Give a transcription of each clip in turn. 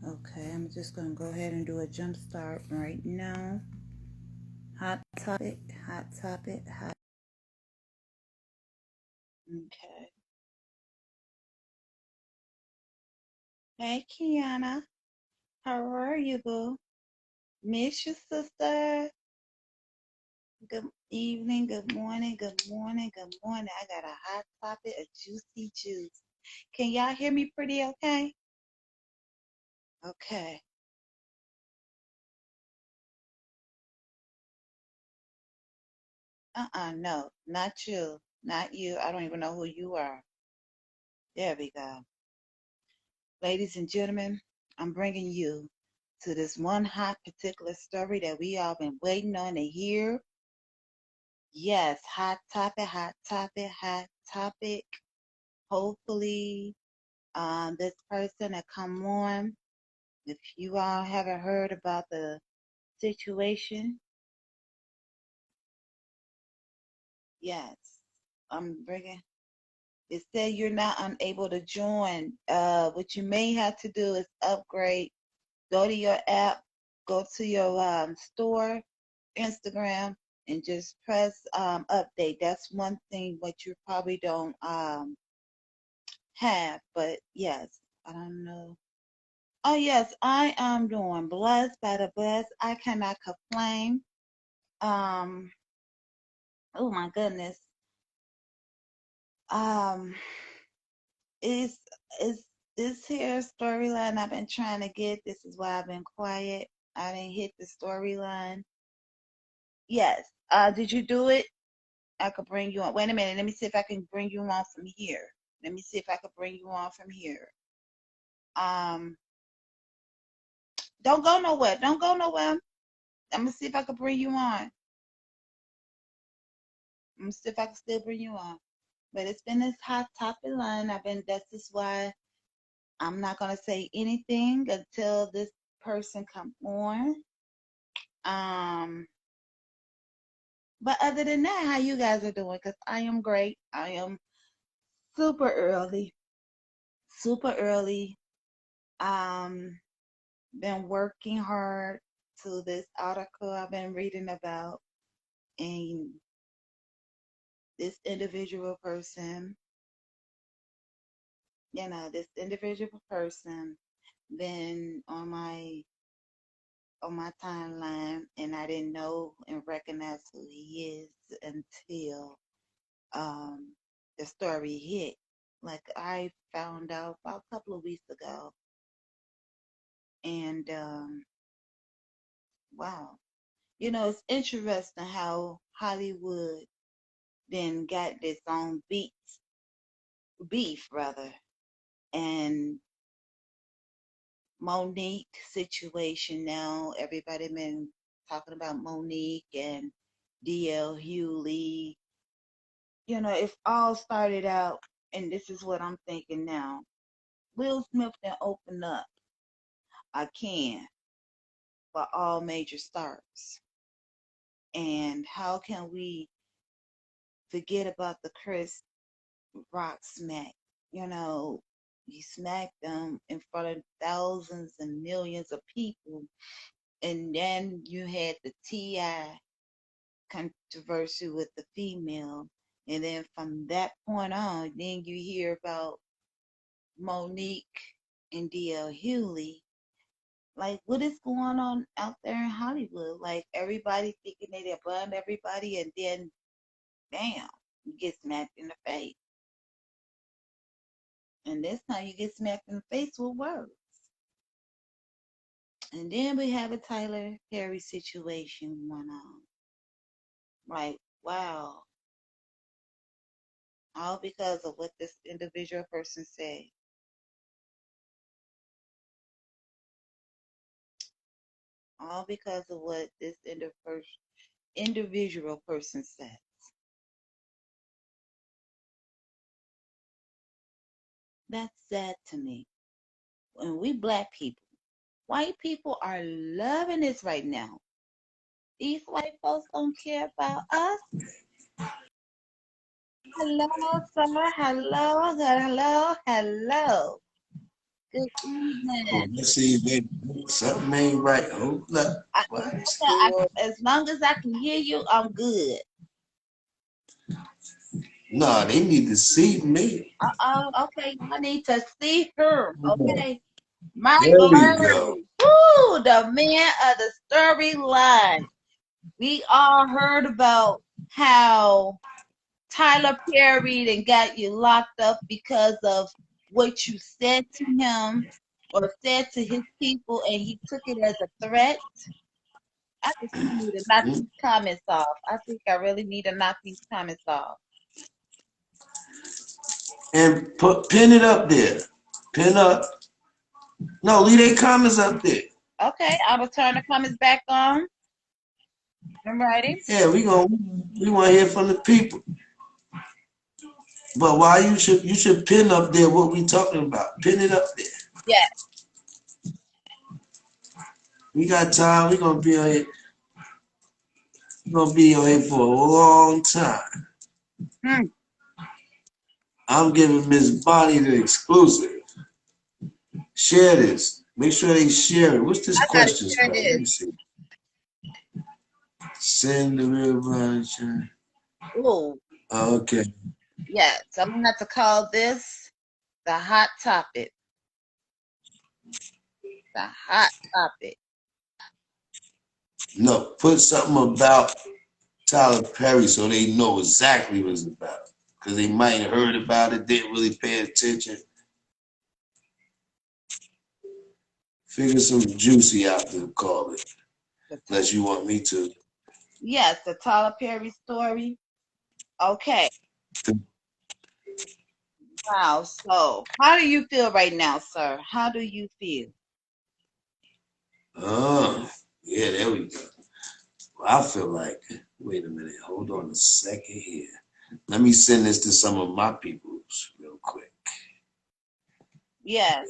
Okay, I'm just gonna go ahead and do a jump start right now. Hot topic, hot topic, hot. Okay. Hey, Kiana. How are you, boo? Miss you, sister. Good evening, good morning, good morning, good morning. I got a hot topic, a juicy juice. Can y'all hear me pretty okay? Okay. No, not you. Not you. I don't even know who you are. There we go. Ladies and gentlemen, I'm bringing you to this one hot particular story that we all been waiting on to hear. Yes, hot topic, hot topic, hot topic. Hopefully, this person that come on, if you all haven't heard about the situation, yes, I'm bringing. It said you're not unable to join. What you may have to do is upgrade. Go to your app, go to your store, Instagram, and just press update. That's one thing what you probably don't have. But yes, I don't know. Oh yes, I am doing blessed by the blessed. I cannot complain. Um, oh my goodness. Um, it's it's this here storyline I've been trying to get. This is why I've been quiet. I didn't hit the storyline. Yes. Did you do it? I could bring you on. Wait a minute. Let me see if I can bring you on from here. Let me see if I could bring you on from here. Um, don't go nowhere. Don't go nowhere. I'm gonna see if I can bring you on. I'm gonna see if I can still bring you on. But it's been this hot topic line. This is why I'm not gonna say anything until this person come on. Um, but other than that, how you guys are doing? Because I am great. I am super early. Super early. Um, been working hard to this article I've been reading about, and this individual person, this individual person been on my timeline, and I didn't know and recognize who he is until um the story hit. Like I found out about a couple of weeks ago, and wow, it's interesting how Hollywood then got this own beef rather, and Monique situation now. Everybody been talking about Monique and DL Hewley. It all started out, and this is what I'm thinking now. Will Smith then open up I can for all major stars. And how can we forget about the Chris Rock smack? You know, he smacked them in front of thousands and millions of people. And then you had the T.I. controversy with the female. And then from that point on, then you hear about Monique and D.L. Hewley. Like, what is going on out there in Hollywood? Like, everybody thinking they're above everybody, and then, bam, you get smacked in the face. And this time you get smacked in the face with words. And then we have a Tyler Perry situation going on. Like, wow, all because of what this individual person said. All because of what this individual person said. That's sad to me. When we black people, white people are loving this right now. These white folks don't care about us. Hello, sir. Hello, hello, hello. Good Oh, evening. let's see, baby. Something ain't right. Hold up. What's going? As long as I can hear you, I'm good. Nah, they need to see me. Okay. I need to see her. Okay. My There we go. Birdie. Woo, the man of the storyline. We all heard about how Tyler Perry and got you locked up because of what you said to him or said to his people, and he took it as a threat. I just need to knock these comments off. I think I really need to knock these comments off. And pin it up there. Pin up. No, leave their comments up there. Okay, I will turn the comments back on. I'm ready. Yeah, we want to hear from the people. But why you should pin up there what we talking about. Pin it up there. Yeah. We got time. We're gonna be on here. We're gonna be on here for a long time. Hmm. I'm giving Miss Bonnie the exclusive. Share this. Make sure they share it. What's this I gotta question share about? Let this. me see. Send the real Bonnie. Ooh, Okay. yeah. So I'm gonna have to call this the hot topic. The hot topic. No, put something about Tyler Perry so they know exactly what it's about. Because they might have heard about it, didn't really pay attention. Figure some juicy out to call it, unless you want me to. Yes, the Tyler Perry story. Okay. Wow. So, how do you feel right now, sir? How do you feel? Oh, yeah, there we go. I feel like, wait a minute, hold on a second here. Let me send this to some of my peoples real quick. Yes.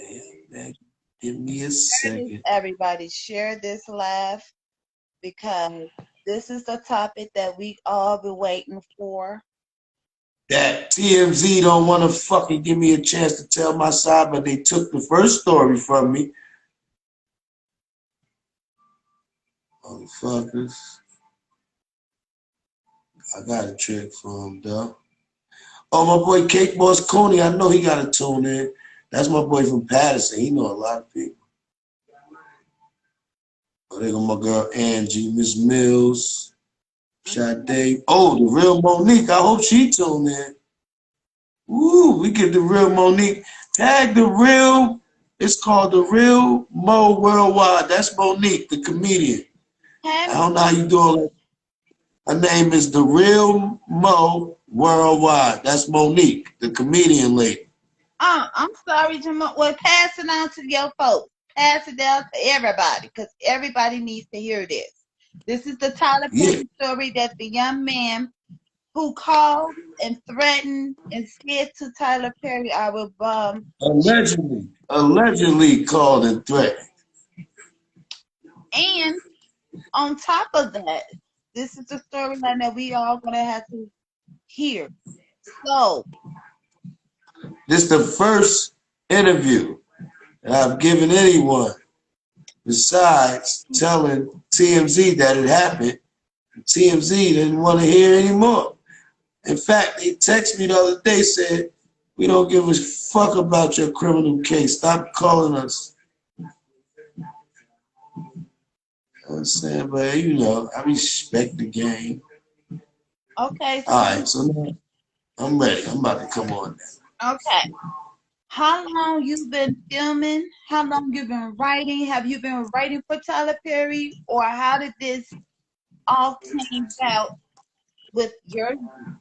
Give me a Share this, second. everybody. Share this live because this is the topic that we all been waiting for. That TMZ don't want to fucking give me a chance to tell my side, but they took the first story from me. Motherfuckers. I got a trick for him, though. Oh, my boy Cake Boss Coney, I know he got to tune in. That's my boy from Patterson. He know a lot of people. Oh, there go my girl Angie, Miss Mills, Sade. Oh, the real Monique. I hope she tuned in. Ooh, we get the real Monique. Tag the real. It's called the Real Mo Worldwide. That's Monique, the comedian. I don't know how you do all that. Her name is the Real Mo Worldwide. That's Monique, the comedian lady. I'm sorry, Jamal. Well, pass it on to your folks. Pass it down to everybody because everybody needs to hear this. This is the Tyler Perry story that the young man who called and threatened and said to Tyler Perry, I will bomb. Allegedly called and threatened. And on top of that, this is the storyline that we all gonna have to hear. So this is the first interview that I've given anyone besides telling TMZ that it happened. TMZ didn't want to hear anymore. In fact, they texted me the other day, said, we don't give a fuck about your criminal case. Stop calling us. I'm saying, but you know, I respect the game. okay, All right, so now I'm ready. I'm about to come on now. okay. How long you been filming? How long you been writing? Have you been writing for Tyler Perry, or how did this all came about with your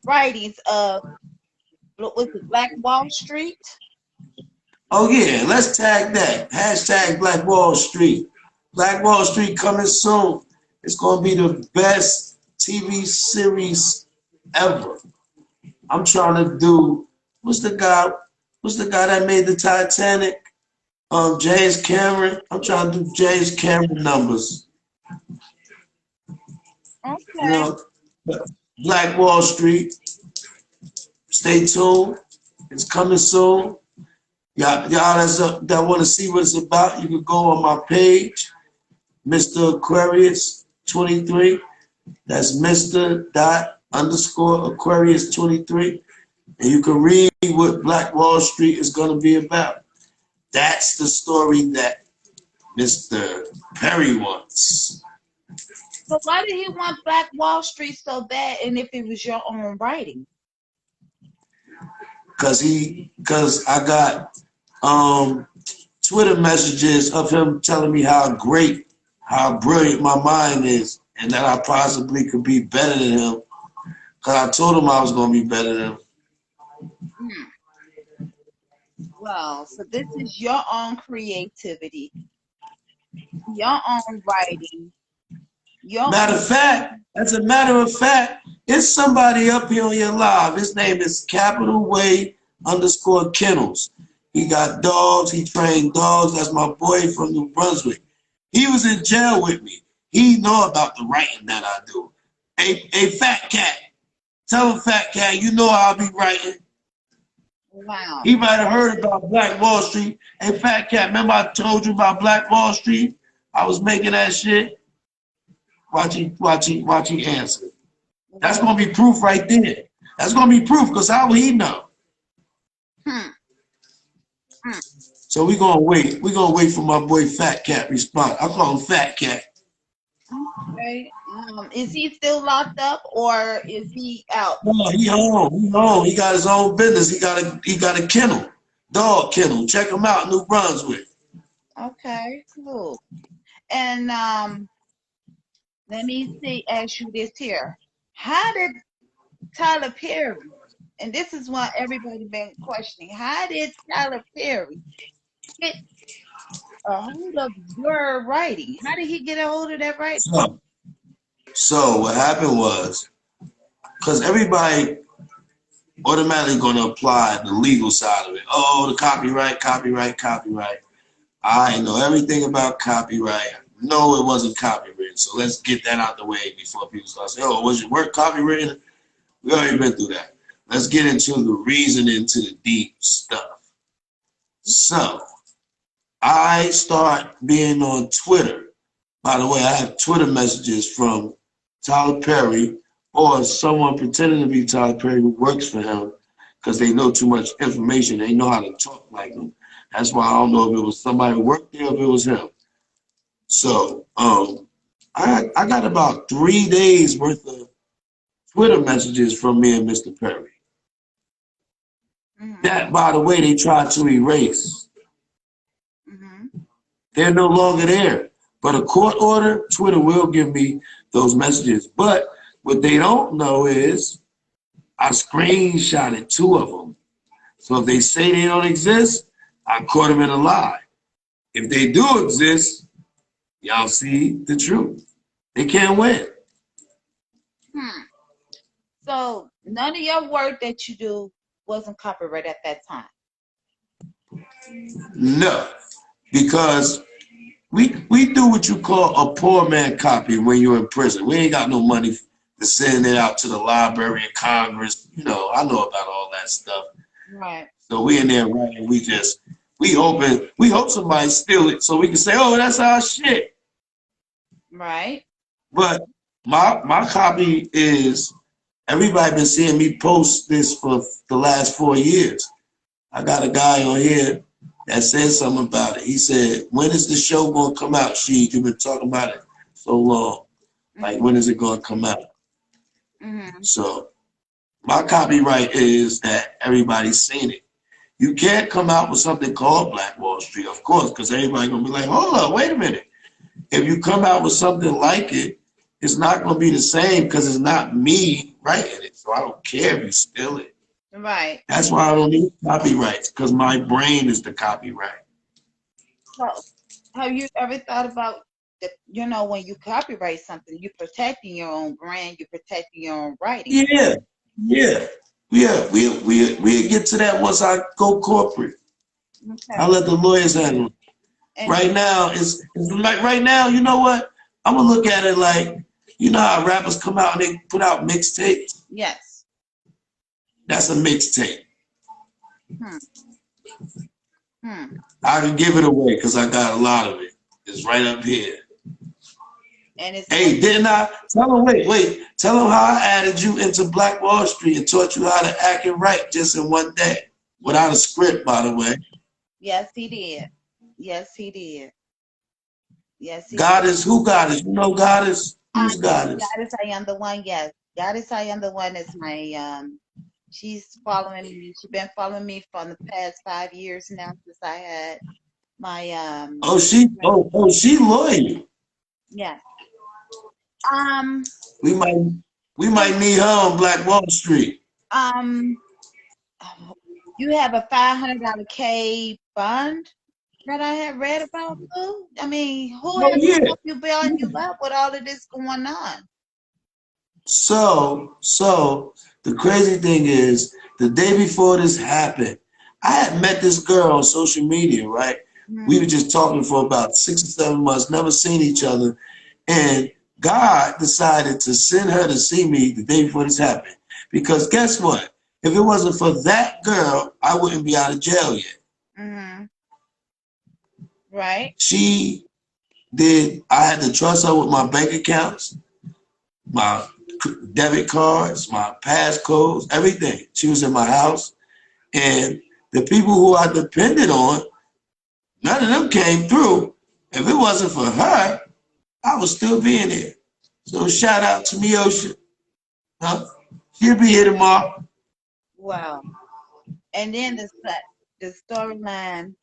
writings of what was it, Black Wall Street? Oh yeah, let's tag that. Hashtag Black Wall Street. Black Wall Street coming soon. It's gonna be the best TV series ever. I'm trying to do what's the guy that made the Titanic? James Cameron. I'm trying to do James Cameron numbers. You Okay. know, Black Wall Street. Stay tuned. It's coming soon. that want to see what it's about, you can go on my page, Mr. Aquarius 23. That's Mr. Dot underscore Aquarius 23. And you can read what Black Wall Street is going to be about. That's the story that Mr. Perry wants. So why did he want Black Wall Street so bad? And if it was your own writing? Cause I got Twitter messages of him telling me how great, how brilliant my mind is, and that I possibly could be better than him. Cause I told him I was gonna be better than him. Well, so this is your own creativity, your own writing, your Matter own. of fact, as a matter of fact, it's somebody up here on your live. His name is Capital Way underscore Kennels. He got dogs. He trained dogs. That's my boy from New Brunswick. He was in jail with me. He know about the writing that I do. Hey, Fat Cat. Tell him, Fat Cat, you know I'll be writing. Wow. He might have heard about Black Wall Street. Hey, Fat Cat, remember I told you about Black Wall Street? I was making that shit. Watch he answer. That's gonna be proof right there. That's gonna be proof, because how will he know? Hmm. So we're gonna wait. We're gonna wait for my boy Fat Cat response. I call him Fat Cat. Okay. Is he still locked up or is he out? No, he home. He home. He got his own business. He got a kennel, dog kennel. Check him out, New Brunswick. Okay, cool. And let me see, ask you this here. How did Tyler Perry, and this is what everybody been questioning, how did Tyler Perry get a hold of your writing? How did he get a hold of that writing? So what happened was, because everybody automatically gonna apply the legal side of it. Oh, the copyright. I know everything about copyright. No, it wasn't copywritten. So let's get that out the way before people start saying, oh, was your work copywritten? We already been through that. Let's get into the reasoning, to the deep stuff. So I start being on Twitter. By the way, I have Twitter messages from Tyler Perry or someone pretending to be Tyler Perry who works for him, because they know too much information. They know how to talk like him. That's why I don't know if it was somebody who worked there or if it was him. So I got about 3 days worth of Twitter messages from me and Mr. Perry. Mm-hmm. That, by the way, they tried to erase. Mm-hmm. They're no longer there. But a court order, Twitter will give me those messages. But what they don't know is I screenshotted 2 of them. So if they say they don't exist, I caught them in a lie. If they do exist, y'all see the truth. They can't win. So none of your work that you do wasn't copyrighted at that time. No, because we do what you call a poor man copy when you're in prison. We ain't got no money to send it out to the Library of Congress. You know, I know about all that stuff. Right. So we in there writing. We hope somebody steal it so we can say, oh, that's our shit. Right. But my copy is, everybody been seeing me post this for the last 4 years. I got a guy on here that said something about it. He said, when is the show going to come out, Sheed? You've been talking about it so long. Like, when is it going to come out? Mm-hmm. So my copyright is that everybody's seen it. You can't come out with something called Black Wall Street, of course, because everybody's going to be like, hold up, wait a minute. If you come out with something like it, it's not going to be the same because it's not me writing it. So I don't care if you steal it. Right. That's why I don't need copyrights, because my brain is the copyright. So have you ever thought about that, when you copyright something, you're protecting your own brand, you're protecting your own writing. Yeah. We'll get to that once I go corporate. Okay. I'll let the lawyers handle it. Right now, it's like right now, you know what? I'm gonna look at it like, you know how rappers come out and they put out mixtapes? Yes. That's a mixtape. Hmm. I can give it away because I got a lot of it. It's right up here. And it's what? Hey, didn't I? Tell him, wait. Tell him how I added you into Black Wall Street and taught you how to act and write just in one day. Yes. Without a script, by the way. Yes, he did. Yes, he did. Yes, he did. Goddess, who goddess? You know goddess? Who's Yes, goddess? Goddess I am the one. Yes, Goddess I am the one is my she's following me. She's been following me for the past 5 years now since I had my Oh, she loyal. yeah. Um We might we you might need her on Black Wall Street. um you have a $500 K fund that I have read about too. I mean, who Oh has to yeah. help you build you up with all of this going on? So the crazy thing is, the day before this happened, I had met this girl on social media, right? We Hmm. were just talking for about 6 or 7 months, never seen each other, and God decided to send her to see me the day before this happened. Because guess what? If it wasn't for that girl, I wouldn't be out of jail yet. Hmm. Right? She did. I had to trust her with my bank accounts, my debit cards, my passcodes, everything. She was in my house. And the people who I depended on, none of them came through. If it wasn't for her, I would still be in there. So shout out to Miosha. Huh? She'll be here tomorrow. Wow. And then the storyline,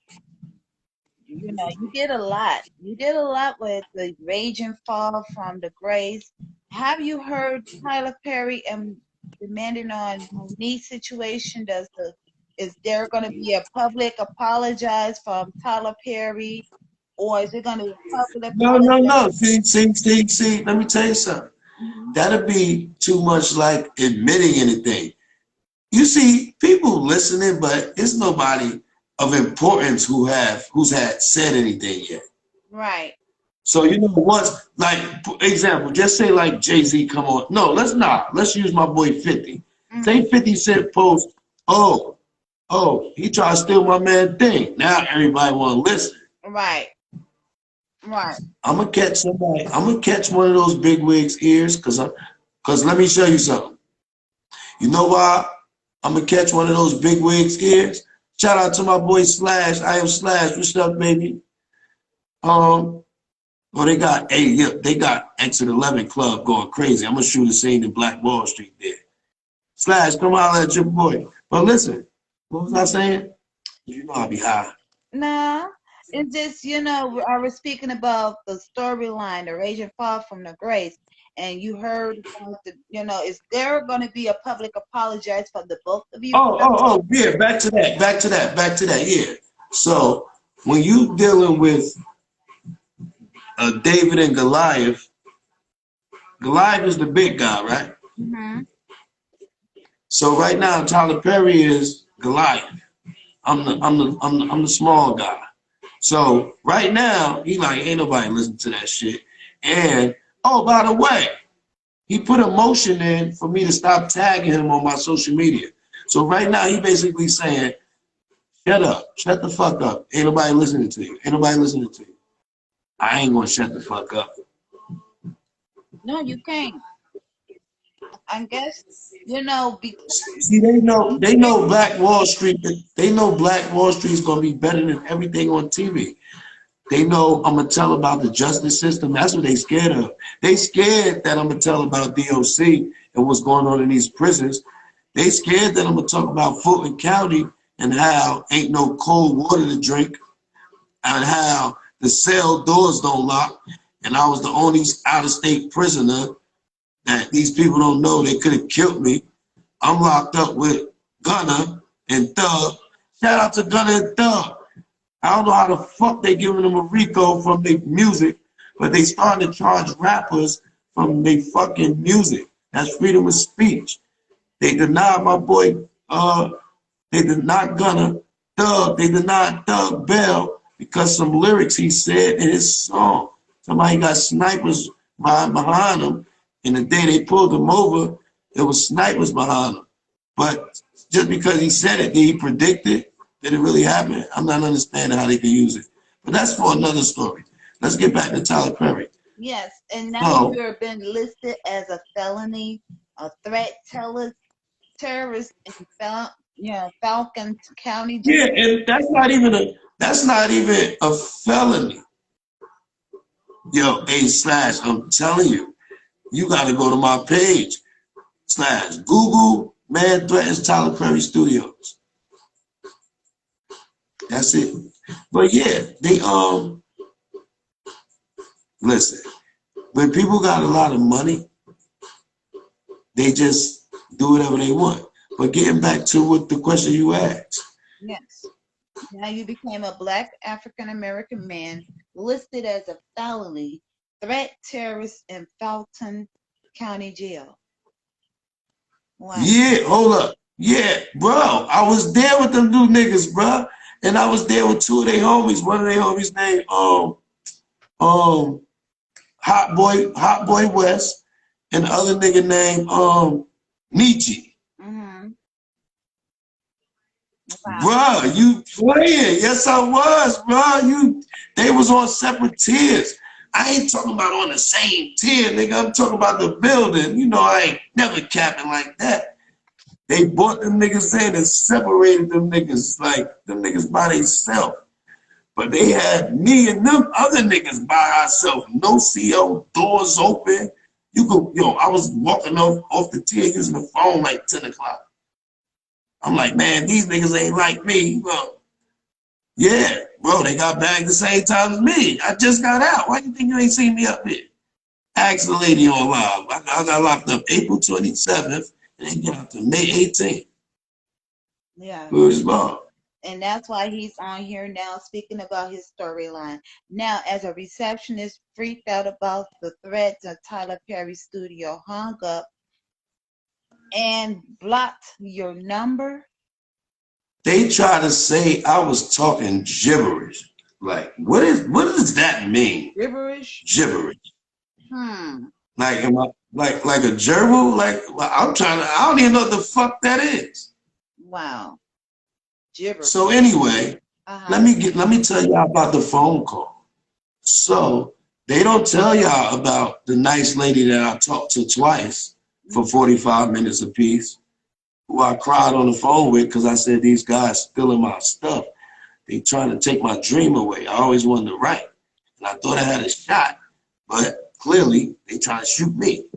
you did a lot. You did a lot with the Rage and Fall from the Grace. Have you heard Tyler Perry and demanding on Monique's situation? Is there going to be a public apologize from Tyler Perry, or is it going to be a public No, no, apologize? no. See. Let me tell you something. Mhm. That'd be too much like admitting anything. You see, people listening, but it's nobody of importance who's had said anything yet. Right. So you know once, like for example, just say like Jay-Z come on. No, let's not. Let's use my boy 50. Hmm. Say 50 Cent post, oh, he tried to steal my man thing. Now everybody wanna listen. Right. Right. I'm gonna catch somebody, I'm gonna catch one of those big wigs ears, cause let me show you something. You know why I'm gonna catch one of those big wigs ears? Shout out to my boy Slash. I am Slash. What's up, baby? Um, well, they got Exit 11 Club going crazy. I'm gonna shoot a scene in Black Wall Street there. Slash, come holler at your boy. But listen, what was I saying? You know I be high. No, it's just, I was speaking about the storyline, the Rage and Fall from the Grace, and you heard about is there going to be a public apologize for the both of you brothers? Yeah, back to that, yeah. So when you dealing with David and Goliath, Goliath is the big guy, right? Mm-hmm. So right now Tyler Perry is Goliath. I'm the small guy. So right now, he like, ain't nobody listen to that shit. And oh, by the way, he put a motion in for me to stop tagging him on my social media. So right now, he basically saying, shut up, shut the fuck up. Ain't nobody listening to you. Ain't nobody listening to you. I ain't gonna shut the fuck up. No, you can't. I guess, because See, they know Black Wall Street. They know Black Wall Street is gonna be better than everything on TV. They know I'm gonna tell about the justice system. That's what they scared of. They scared that I'm gonna tell about DOC and what's going on in these prisons. They scared that I'm gonna talk about Fulton County and how ain't no cold water to drink and how the cell doors don't lock. And I was the only out-of-state prisoner that these people don't know they could have killed me. I'm locked up with Gunner and Thug. Shout out to Gunner and Thug. I don't know how the fuck they giving them a RICO from their music, but they starting to charge rappers from their fucking music. That's freedom of speech. They denied my boy, they did not Gunner Thug, they denied Thug Bell because some lyrics he said in his song. Somebody got snipers behind him, and the day they pulled him over, there was snipers behind him. But just because he said it, did he predict it? Did it really happen? I'm not understanding how they can use it. But that's for another story. Let's get back to Tyler Perry. Yes, and now So, you're been listed as a felony, a threat terrorist in Falcon County yeah, Jail. and that's not even a felony. Yo, A/, I'm telling you, you got to go to my page / Google man threatens Tyler Perry Studios. That's it. But yeah, they listen. When people got a lot of money, they just do whatever they want. But getting back to what the question you asked, Yes. Now you became a black African American man listed as a felony threat terrorist in Fulton County Jail. Wow. yeah, hold up, yeah, bro, I was there with them new niggas, bro, and I was there with two of their homies. One of their homies named um Hot Boy West, and the other nigga named Nietzsche. Mm-hmm. Wow. Bro, you playing? Yes, I was, bro. They was on separate tiers. I ain't talking about on the same tier, nigga. I'm talking about the building. You know, I ain't never capping like that. They brought them niggas in and separated them niggas, like them niggas by themselves. But they had me and them other niggas by ourselves. No CO, doors open. I was walking off the tier using the phone like 10 o'clock. I'm like, man, these niggas ain't like me. Well, yeah, bro, they got bagged the same time as me. I just got out. Why you think you ain't seen me up here? Ask the lady on live. I got locked up April 27th and they got out to May 18th. Yeah. Where's Bob? And that's why he's on here now speaking about his storyline. Now, as a receptionist freaked out about the threats of Tyler Perry's studio, hung up and blocked your number. They try to say I was talking gibberish. Like, what does that mean? Gibberish? Gibberish. Hmm. Like, am I like a gerbil? Like, I don't even know what the fuck that is. Wow. Gibberish. So anyway, Uh-huh. let me tell y'all about the phone call. So they don't tell y'all about the nice lady that I talked to twice for 45 minutes apiece, who I cried on the phone with because I said these guys stealing my stuff. They trying to take my dream away. I always wanted to write, and I thought I had a shot, but clearly they trying to shoot me.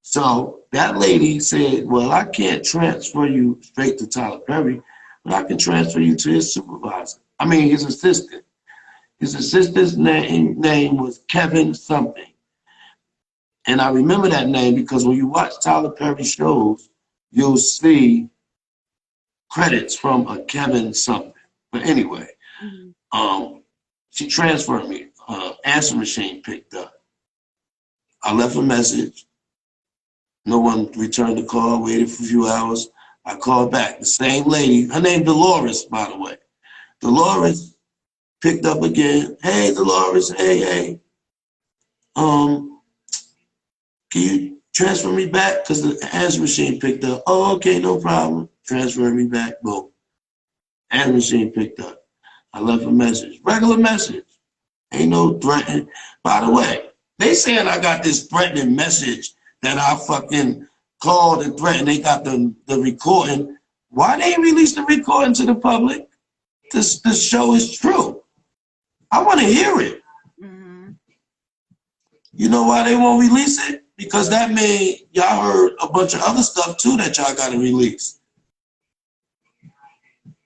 So that lady said, well, I can't transfer you straight to Tyler Perry, but I can transfer you to his supervisor. I mean, his assistant. His assistant's name was Kevin something. And I remember that name because when you watch Tyler Perry shows, you'll see credits from a Kevin something. But anyway, she transferred me. Answer machine picked up. I left a message. No one returned the call, waited for a few hours. I called back. The same lady, her name Dolores, by the way. Dolores picked up again. Hey, Dolores, hey. Can you transfer me back? Because the answer machine picked up. Oh, okay, no problem. Transfer me back. Boom. Answer machine picked up. I left a message. Regular message. Ain't no threatening. By the way, they saying I got this threatening message that I fucking called and threatened. They got the recording. Why they release the recording to the public? This show is true. I want to hear it. Mm-hmm. You know why they won't release it? Because that means y'all heard a bunch of other stuff too that y'all got to release.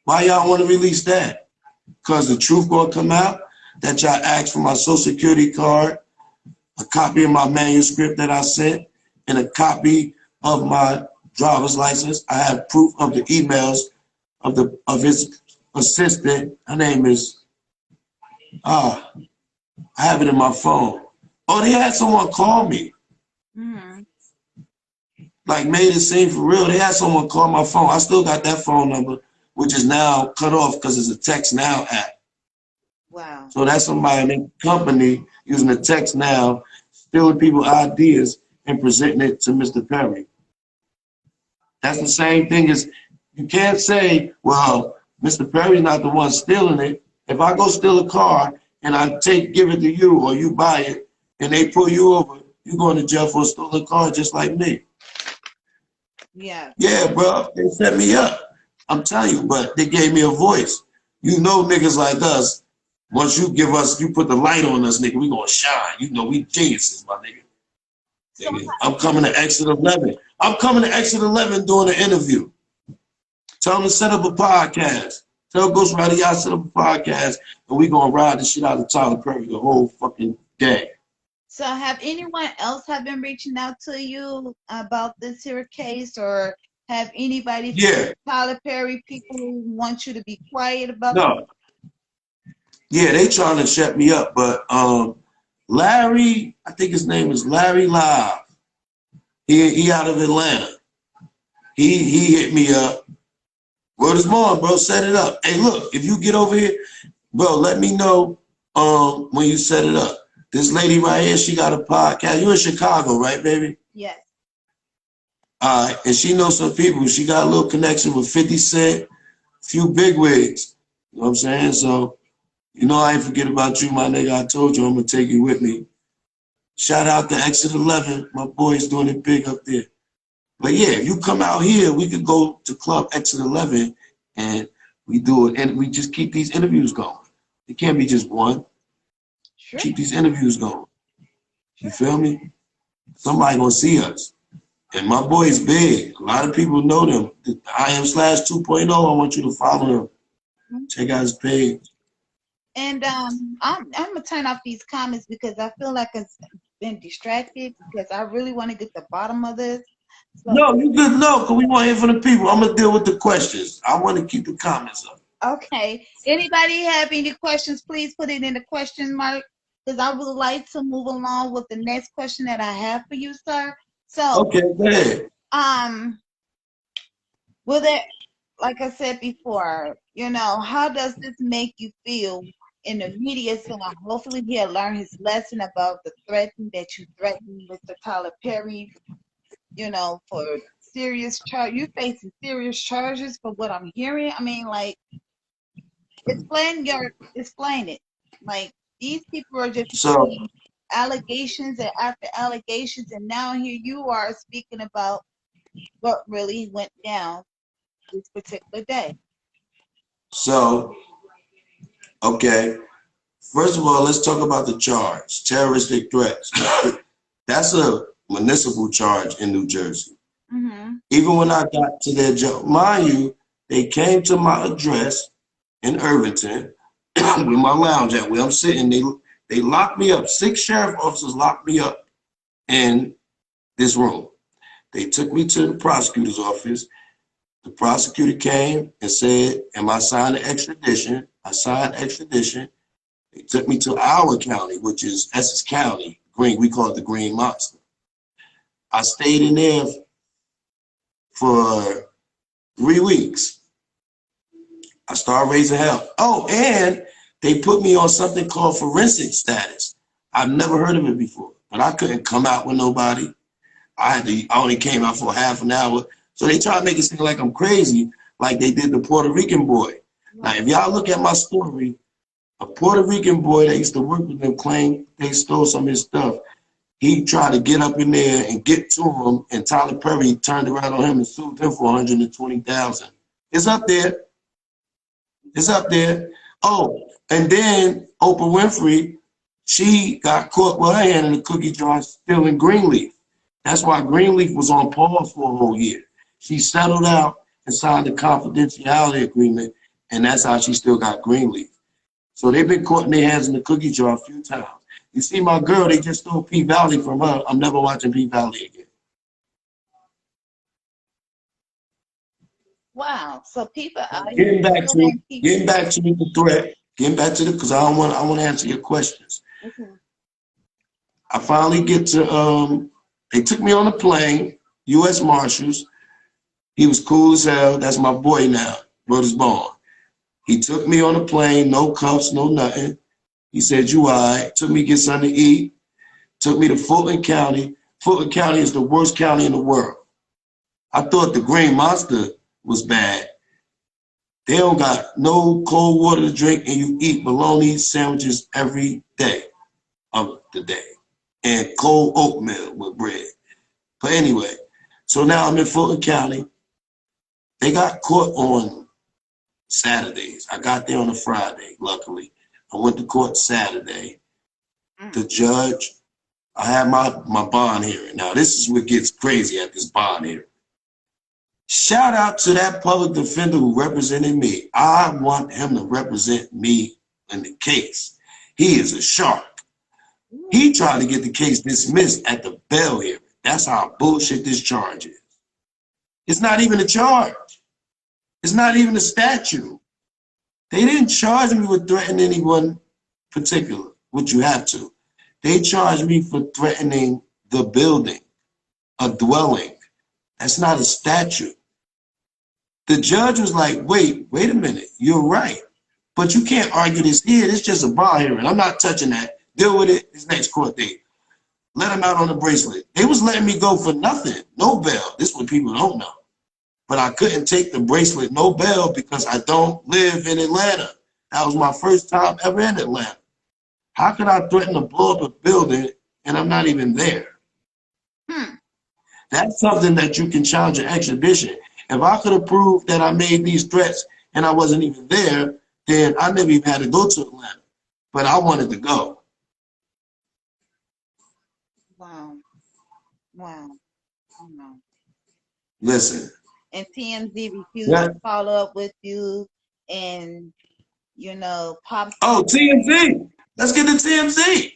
Why y'all want to release that? Because the truth gonna come out that y'all asked for my social security card, a copy of my manuscript that I sent, and a copy of my driver's license. I have proof of the emails of his assistant. Her name is I have it in my phone. Oh, they had someone call me. Mm-hmm. Like made it seem for real. They had someone call my phone. I still got that phone number, which is now cut off because it's a text now app. Wow. So that's somebody in the company using the text now, stealing people's ideas and presenting it to Mr. Perry. That's the same thing as you can't say, well, Mr. Perry's not the one stealing it. If I go steal a car and I give it to you or you buy it and they pull you over, you going to jail for a stolen car just like me. Yeah. Yeah, bro, they set me up. I'm telling you, but they gave me a voice. You know niggas like us, once you put the light on us, nigga, we gonna shine. You know we geniuses, my nigga. So, I'm coming to Exit 11. I'm coming to Exit 11 doing an interview. Tell them to set up a podcast. Tell Ghost Rider, y'all set up a podcast, and we gonna ride the shit out of Tyler Perry the whole fucking day. so have anyone else have been reaching out to you about this here case, or have anybody from Yeah, Tyler Perry people who want you to be quiet about this? no. Yeah, they trying to shut me up, but Larry, I think his name is Larry Live. He out of Atlanta. He hit me up. Word is born, bro. Set it up. Hey, look, if you get over here, bro, let me know when you set it up. This lady right here, she got a podcast. You in Chicago, right, baby? Yes. All right, and she knows some people. She got a little connection with 50 Cent, a few bigwigs. You know what I'm saying? So, you know I ain't forget about you, my nigga. I told you I'm going to take you with me. Shout out to Exit 11. My boy's doing it big up there. But yeah, if you come out here, we could go to Club Exit 11 and we do it. And we just keep these interviews going. It can't be just one. Sure. Keep these interviews going. You feel me? Somebody gonna see us. And my boy's big. A lot of people know them. The I am slash 2.0. I want you to follow him. Check out his page. And I'm gonna turn off these comments because I feel like it's been distracted because I really want to get the bottom of this. So, No, you good. No, because we want to hear from the people. I'm gonna deal with the questions. I want to keep the comments up. okay. Anybody have any questions? Please put it in the question mark because I would like to move along with the next question that I have for you, sir. So, Okay, go ahead. will there, like I said before, how does this make you feel in the media saying hopefully he'll learn his lesson about the threatening that you threatened Mr. Tyler Perry, for serious charge? You facing serious charges for what I'm hearing. I mean, like, explain it. Like, these people are just So, making allegations and after allegations, and now here you are speaking about what really went down this particular day. so, okay. First of all, let's talk about the charge, terroristic threats. That's a municipal charge in New Jersey. Mm-hmm. Even when I got to their job, mind you, they came to my address in Irvington with my lounge at where I'm sitting. They locked me up. 6 sheriff officers locked me up in this room. They took me to the prosecutor's office. The prosecutor came and said, am I signing extradition? I signed extradition. They took me to our county, which is Essex County. We call it the Green Monster. I stayed in there for 3 weeks. I started raising hell. Oh, and they put me on something called forensic status. I've never heard of it before, but I couldn't come out with nobody. I only came out for half an hour. So they try to make it seem like I'm crazy, like they did the Puerto Rican boy. Now, if y'all look at my story, a Puerto Rican boy that used to work with them claimed they stole some of his stuff. He tried to get up in there and get to him, and Tyler Perry turned around on him and sued him for $120,000. It's up there. It's up there. Oh, and then Oprah Winfrey, she got caught with her hand in the cookie jar stealing Greenleaf. That's why Greenleaf was on pause for a whole year. She settled out and signed a confidentiality agreement, and that's how she still got Greenleaf. So they've been caught in their hands in the cookie jar a few times. You see my girl, they just stole P Valley from her. I'm never watching P Valley again. Wow. So people are Getting back to the threat. Getting back to the, because I want to answer your questions. Okay. I finally get to they took me on a plane, U.S. Marshals. He was cool as hell. That's my boy now, Brothers Bond. He took me on a plane, no cuffs, no nothing. He said, you all right. Took me to get something to eat. Took me to Fulton County. Fulton County is the worst county in the world. I thought the Green Monster was bad. They don't got no cold water to drink, and you eat bologna sandwiches every day of the day and cold oatmeal with bread. But anyway, so now I'm in Fulton County. They got caught on Saturdays. I got there on a Friday, luckily. I went to court Saturday. Mm. The judge, I had my bond hearing. Now, this is what gets crazy at this bond hearing. Shout out to that public defender who represented me. I want him to represent me in the case. He is a shark. He tried to get the case dismissed at the bail hearing. That's how bullshit this charge is. It's not even a charge. It's not even a statute. They didn't charge me with threatening anyone particular, which you have to. They charged me for threatening the building, a dwelling. That's not a statute. The judge was like, wait a minute, you're right. But you can't argue this here. It's just a bond hearing. I'm not touching that. Deal with it this next court date. Let him out on the bracelet. They was letting me go for nothing. No bail. This is what people don't know. But I couldn't take the bracelet, no bail, because I don't live in Atlanta. That was my first time ever in Atlanta. How could I threaten to blow up a building and I'm not even there? That's something that you can challenge an extradition. If I could have proved that I made these threats and I wasn't even there, then I never even had to go to Atlanta. But I wanted to go. Wow. Wow. Wow. Listen. And TMZ refused Yeah. to follow up with you and, pop. Oh, TMZ. Let's get to TMZ.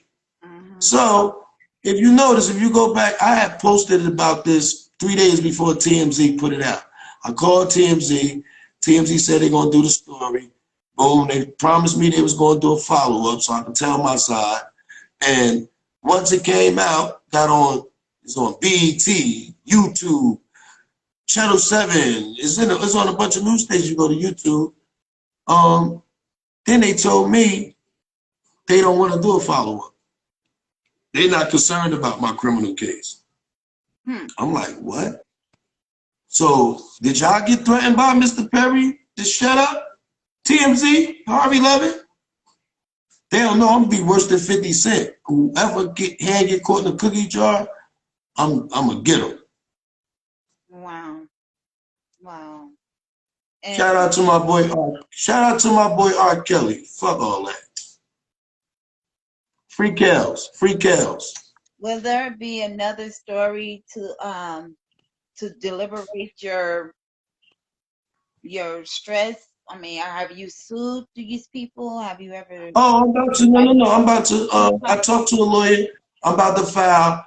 So, if you notice, if you go back, I had posted about this 3 days before TMZ put it out. I called TMZ. TMZ said they're going to do the story. Boom. They promised me they was going to do a follow-up so I could tell my side. And once it came out, it's on BET, YouTube, Channel 7. It's on a bunch of news stations. You go to YouTube. Then they told me they don't want to do a follow-up. They're not concerned about my criminal case. I'm like, what? So did y'all get threatened by Mr. Perry to shut up? TMZ, Harvey Levin? They don't know I'm gonna be worse than 50 Cent. Whoever get caught in a cookie jar, I'm gonna get him. Wow. Wow. Shout out to my boy R. Kelly. Fuck all that. Free Kels. Free Kels. Will there be another story to deliberate your stress? I mean, have you sued these people? Have you ever? Oh, I'm about to. No. I'm about to. I talked to a lawyer. I'm about to file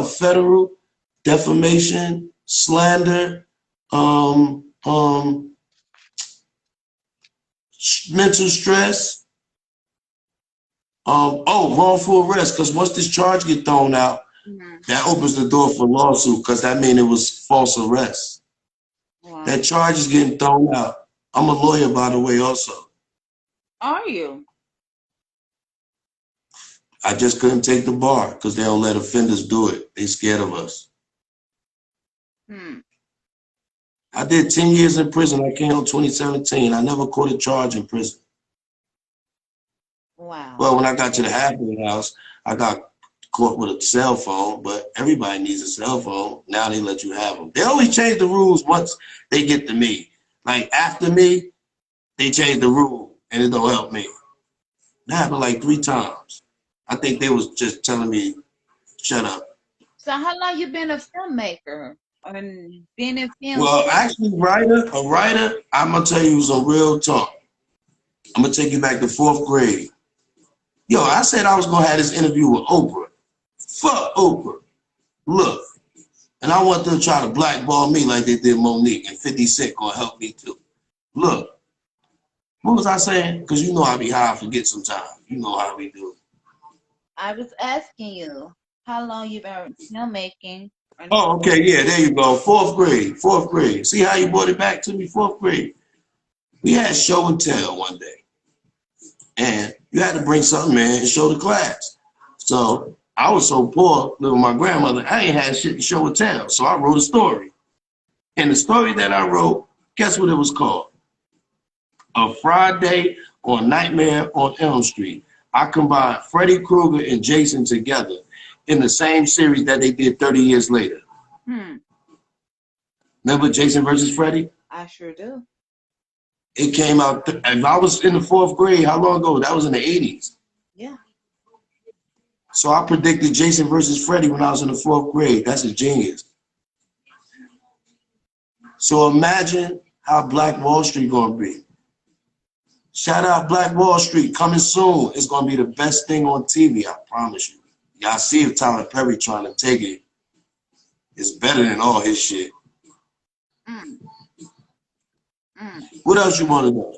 a federal defamation, slander, mental stress. Wrongful arrest. Because once this charge get thrown out, that opens the door for lawsuit. Because that means it was false arrest. Wow. That charge is getting thrown out. I'm a lawyer, by the way, also. Are you? I just couldn't take the bar because they don't let offenders do it. They scared of us. I did 10 years in prison. I came out in 2017. I never caught a charge in prison. Wow. Well, when I got to the halfway house, I got caught with a cell phone, but everybody needs a cell phone. Now they let you have them. They only change the rules once they get to me. Like after me, they change the rule and it don't help me. That happened like 3 times. I think they was just telling me, shut up. So how long you been a filmmaker and being in film? Well, actually, a writer, I'm going to tell you some real talk. I'm going to take you back to 4th grade. Yo, I said I was going to have this interview with Oprah. Fuck Oprah. Look. And I want them to try to blackball me like they did Monique, and 50 Cent going to help me too. Look. What was I saying? Because you know I be high, I forget sometimes. You know how we do. I was asking you how long you been filmmaking. Oh, okay, yeah, there you go. 4th grade. See how you brought it back to me? 4th grade. We had show and tell one day. And you had to bring something in and show the class. So I was so poor, living with my grandmother, I ain't had shit to show and tell. So I wrote a story. And the story that I wrote, guess what it was called? of Friday or Nightmare on Elm Street. I combined Freddy Krueger and Jason together in the same series that they did 30 years later. Remember Jason versus Freddy? I sure do. It came out, if I was in the 4th grade, how long ago? That was in the 80s. Yeah. So I predicted Jason versus Freddy when I was in the 4th grade. That's a genius. So imagine how Black Wall Street gonna be. Shout out Black Wall Street, coming soon. It's gonna be the best thing on TV, I promise you. Y'all see if Tyler Perry trying to take it. It's better than all his shit. What else you want to know?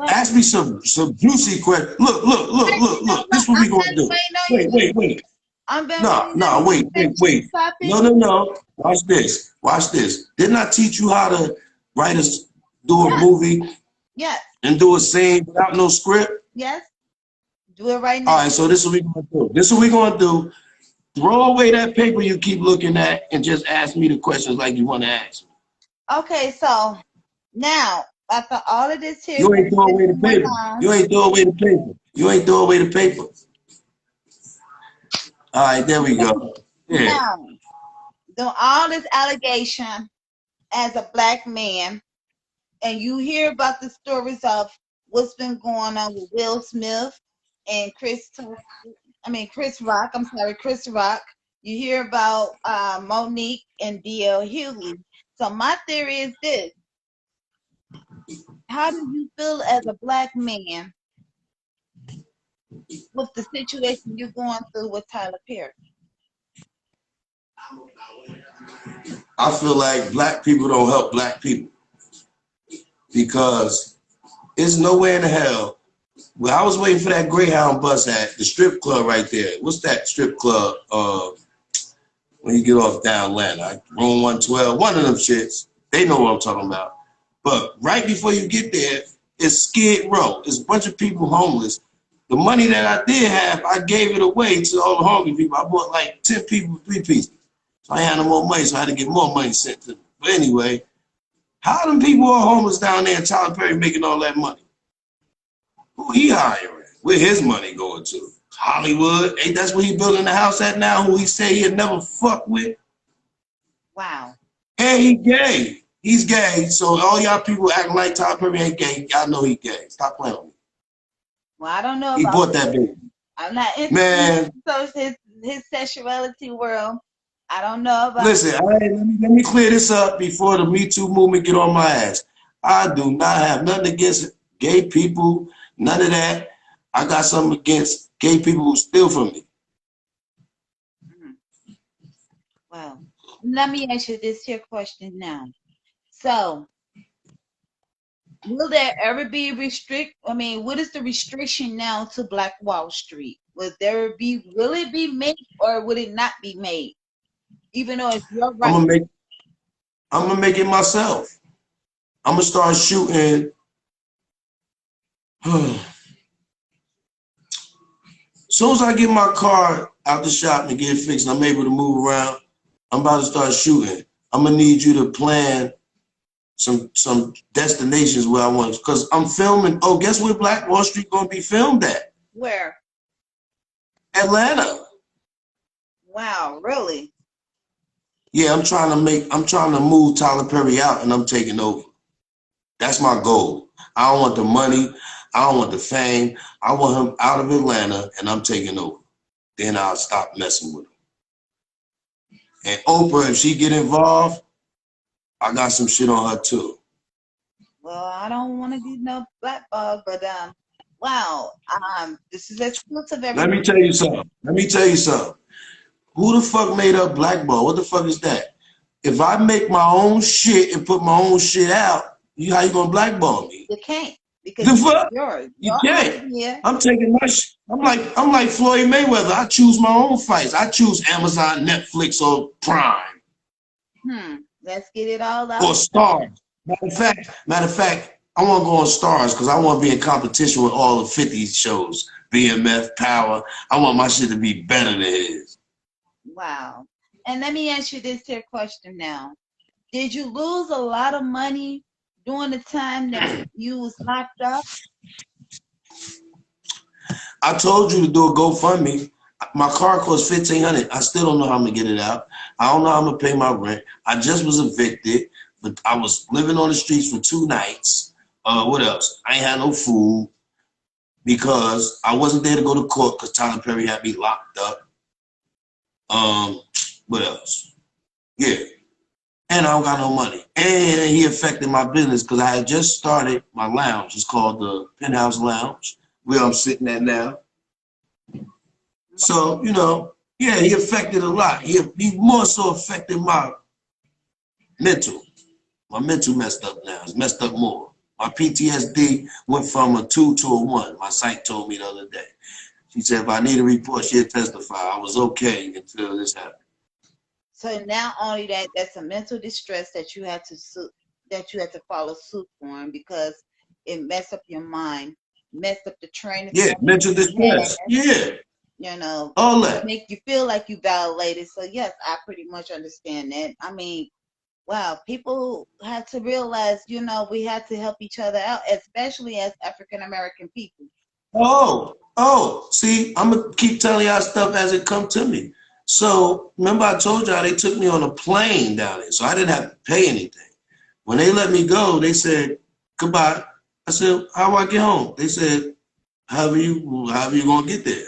Ask me some juicy questions. Look. This is what we gonna do. Wait. No, wait. No. Watch this. Didn't I teach you how to do a movie? Yes. And do a scene without no script? Yes. Do it right now. All right, so this is what we're gonna do. Throw away that paper you keep looking at and just ask me the questions like you want to ask me. Okay, so now after all of this here, you ain't throw away the paper. You ain't throw away the paper. All right, there we go. Yeah. Now, doing all this allegation as a black man, and you hear about the stories of what's been going on with Will Smith and Chris Rock. I'm sorry, Chris Rock. You hear about Monique and D.L. Hughley. So my theory is this: how do you feel as a black man with the situation you're going through with Tyler Perry? I feel like black people don't help black people because it's nowhere in the hell. Well, I was waiting for that Greyhound bus at the strip club right there. What's that strip club? When you get off down Atlanta, room 112, one of them shits. They know what I'm talking about. But right before you get there, it's Skid Row. It's a bunch of people homeless. The money that I did have, I gave it away to all the hungry people. I bought like 10 people 3 pieces. So I had no more money, so I had to get more money sent to them. But anyway, how them people are homeless down there and Tyler Perry making all that money? Who he hiring? Where his money going to? Hollywood? Ain't that's where he building the house at now? Who he say he'd never fuck with? Wow. And he gay. He's gay. So all y'all people acting like Tyler Perry ain't gay, y'all know he gay. Stop playing with me. Well, I don't know. He bought that baby. I'm not into Man. his sexuality world. I don't know about. Listen, let me clear this up before the Me Too movement get on my ass. I do not have nothing against gay people, none of that. I got something against gay people who steal from me. Well, let me ask you this here question now. So, will there ever be what is the restriction now to Black Wall Street? Will it be made or would it not be made? Even though it's your right. I'm gonna make it myself. I'm gonna start shooting. As soon as I get my car out the shop and get it fixed and I'm able to move around, I'm about to start shooting. I'm gonna need you to plan some destinations where I want, because I'm filming. Oh, guess where Black Wall Street gonna be filmed at? Where? Atlanta. Wow, really? Yeah, I'm trying to move Tyler Perry out and I'm taking over. That's my goal. I don't want the money. I don't want the fame. I want him out of Atlanta and I'm taking over. Then I'll stop messing with him. And Oprah, if she get involved, I got some shit on her too. Well, I don't want to be no blackball, but wow, this is exclusive. Let me tell you something. Who the fuck made up blackball? What the fuck is that? If I make my own shit and put my own shit out, how you gonna blackball me? You can't, because the fuck? Yours. You can't. I'm taking my shit. I'm like Floyd Mayweather. I choose my own fights. I choose Amazon, Netflix, or Prime. Let's get it all out. Or Stars. Matter of fact, I want to go on Stars because I want to be in competition with all the 50 shows. BMF, Power. I want my shit to be better than his. Wow. And let me ask you this here question now. Did you lose a lot of money during the time that you was locked up? I told you to do a GoFundMe. My car costs $1,500. I still don't know how I'm gonna get it out. I don't know how I'm gonna pay my rent. I just was evicted, but I was living on the streets for 2 nights. What else? I ain't had no food because I wasn't there to go to court because Tyler Perry had me locked up. What else? Yeah. And I don't got no money. And he affected my business because I had just started my lounge. It's called the Penthouse Lounge, where I'm sitting at now. So, yeah, he affected a lot. He more so affected my mental. My mental messed up now. It's messed up more. My PTSD went from a 2 to a 1. My psych told me the other day. She said if I need a report, she'll testify. I was okay until this happened. So now only that's a mental distress that you had to follow suit for because it messed up your mind, messed up the train of Yeah, thought mental that you distress. had, Yeah, all that. make you feel like you violated. So yes, I pretty much understand that. I mean, wow, people had to realize, we had to help each other out, especially as African American people. See, I'm gonna keep telling y'all stuff as it come to me. So remember I told y'all they took me on a plane down there, so I didn't have to pay anything. When they let me go, they said goodbye. I said, how do I get home? They said, however you gonna get there.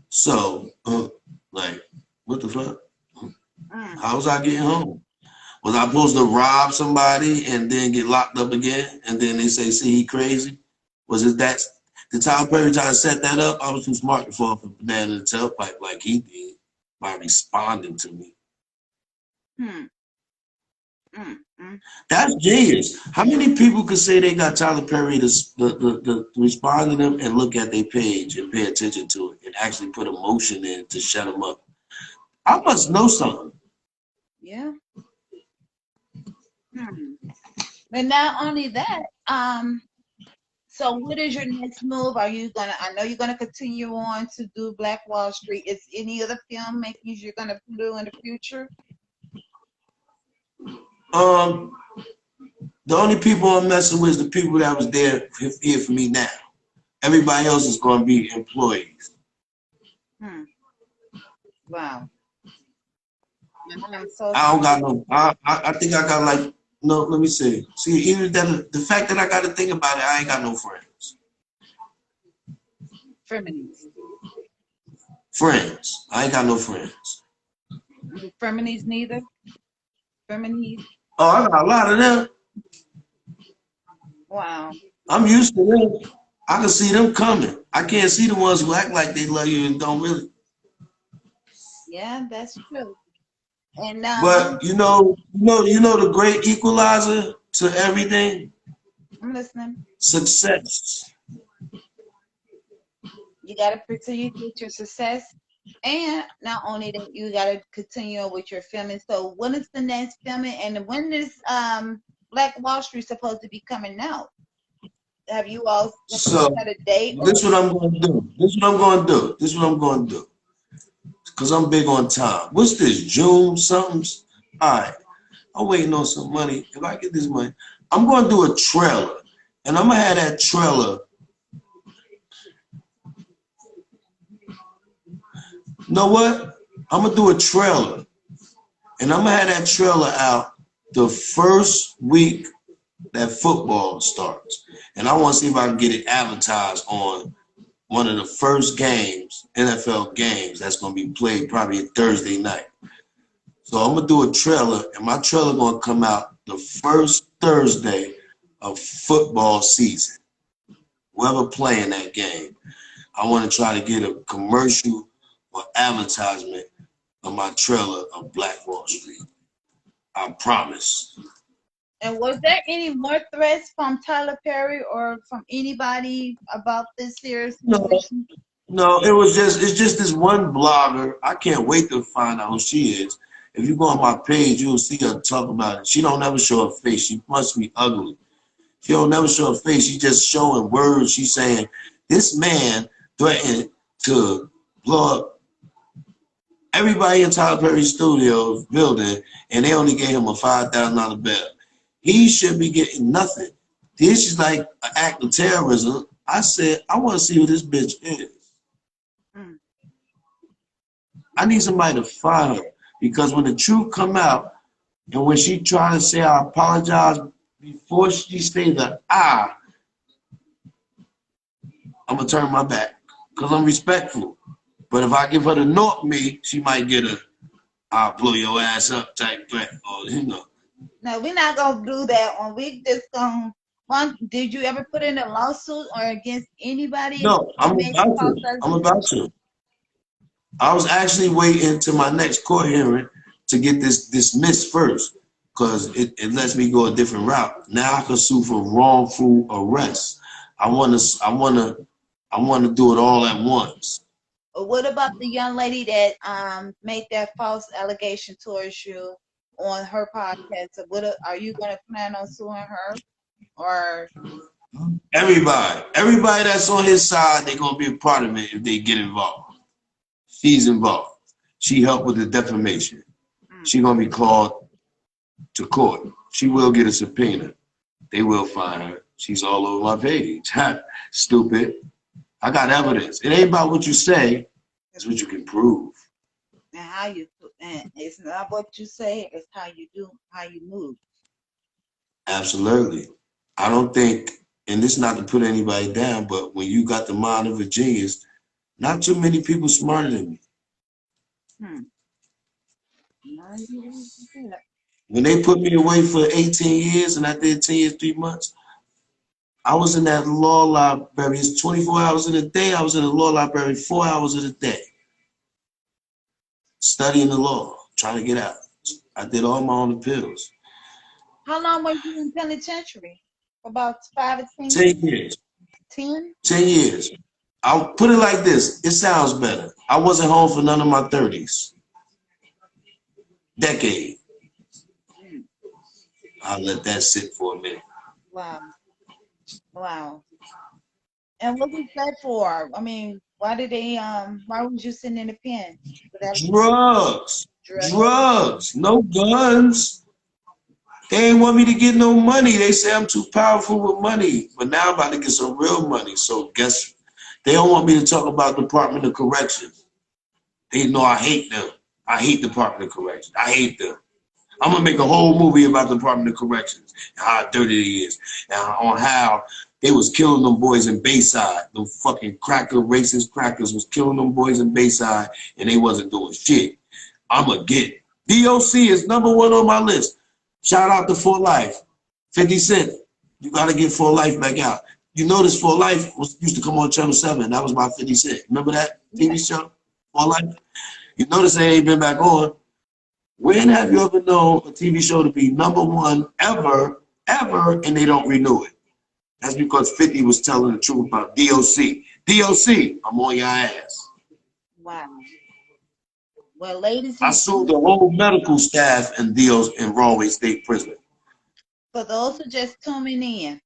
So, like, what the fuck? How was I getting home? Was I supposed to rob somebody and then get locked up again? And then they say, see, he crazy? Was it that? Did Tyler Perry try to set that up? I was too smart to fall for a banana in the tailpipe like he did by responding to me. Hmm. That's genius. How many people could say they got Tyler Perry to respond to them and look at their page and pay attention to it and actually put emotion in to shut them up? I must know something. Yeah. And not only that, so what is your next move? I know you're gonna continue on to do Black Wall Street. Is any other filmmakers you're gonna do in the future? The only people I'm messing with is the people that was there here for me now. Everybody else is going to be employees. Wow. I'm so I don't got sorry. no. I think I got like no. Let me see. See, even that the fact that I got to think about it, I ain't got no friends. Friends. I ain't got no friends. Feminists neither. Feminists. Oh, I got a lot of them. Wow. I'm used to them. I can see them coming. I can't see the ones who act like they love you and don't really. Yeah, that's true. And But you know the great equalizer to everything? I'm listening. Success. You gotta pursue your success. And not only that, you gotta continue with your filming. So when is the next filming and when is Black Wall Street supposed to be coming out? Have you all So set a date or this is what I'm gonna do. This is what I'm gonna do. This is what I'm gonna do. Cause I'm big on time. What's this? June somethings? Alright. I'm waiting on some money. If I get this money, I'm gonna do a trailer. And I'm gonna have that trailer. You know what? I'm gonna do a trailer. And I'm gonna have that trailer out the first week that football starts. And I want to see if I can get it advertised on one of the first games, NFL games, that's going to be played probably a Thursday night. So I'm going to do a trailer, and my trailer going to come out the first Thursday of football season. Whoever playing that game, I want to try to get a commercial or advertisement of my trailer of Black Wall Street. I promise. and was there any more threats from Tyler Perry or from anybody about this serious No, situation? no, it's just this one blogger. I can't wait to find out who she is. If you go on my page, you'll see her talk about it. She don't never show her face. She must be ugly. She don't never show her face. She just showing words. She's saying this man threatened to blow up everybody in Tyler Perry Studios building, and they only gave him a $5,000 bail. He should be getting nothing. This is like an act of terrorism. I said, I want to see who this bitch is. Mm. I need somebody to find her because when the truth come out and when she try to say I apologize before she say the I'm gonna turn my back because I'm respectful. But if I give her the north me, she might get a I'll blow your ass up type threat or you know. No, we're not gonna do that one. We just gonna. One, did you ever put in a lawsuit or against anybody if No, they I'm made a about false to. I'm about accusation? to. I was actually waiting to my next court hearing to get this dismissed first, because it lets me go a different route. Now I can sue for wrongful arrest. I wanna do it all at once. Or what about the young lady that made that false allegation towards you on her podcast? So are you gonna plan on suing her or Everybody that's on his side, they're gonna be a part of it if they get involved. She's involved. She helped with the defamation. mm, She's gonna be called to court. She will get a subpoena. They will find her. She's all over my page. Stupid. I got evidence. It ain't about what you say, it's what you can prove. and how you and it's not what you say, it's how you do, how you move. Absolutely. I don't think, and this not to put anybody down, but when you got the mind of a genius, not too many people smarter than me. Hmm. No, you don't do that. When they put me away for 18 years and I did 10 years, 3 months, I was in that law library. It's 24 hours in a day. I was in the law library 4 hours of the day, studying the law, trying to get out. I did all my own appeals. How long were you in penitentiary? About 5 or 10 years? 10 years. 10? 10 years. I'll put it like this. It sounds better. I wasn't home for none of my 30s. Decade. Mm. I'll let that sit for a minute. Wow. Wow. And what was that for? I mean, why was you sitting in the pen? For that Drugs. drug? Drugs. No guns. They ain't want me to get no money. They say I'm too powerful with money. But now I'm about to get some real money. So guess they don't want me to talk about Department of Corrections. They know I hate them. I hate Department of Corrections. I hate them. I'm gonna make a whole movie about the Department of Corrections and how dirty it is, and on how they was killing them boys in Bayside. Them fucking cracker, racist crackers was killing them boys in Bayside, and they wasn't doing shit. I'ma get it. DOC is #1 on my list. Shout out to For Life, 50 Cent. You gotta get For Life back out. You notice For Life used to come on Channel 7. That was my 50 Cent. Remember that Yeah. TV show, For Life? You notice they ain't been back on. When have you ever known a TV show to be #1 ever, and they don't renew it? That's because 50 was telling the truth about DOC. DOC, I'm on your ass. Wow. Well, ladies I and sued the gentlemen, whole medical staff in DOC in Rahway State Prison. for those who just tuning in,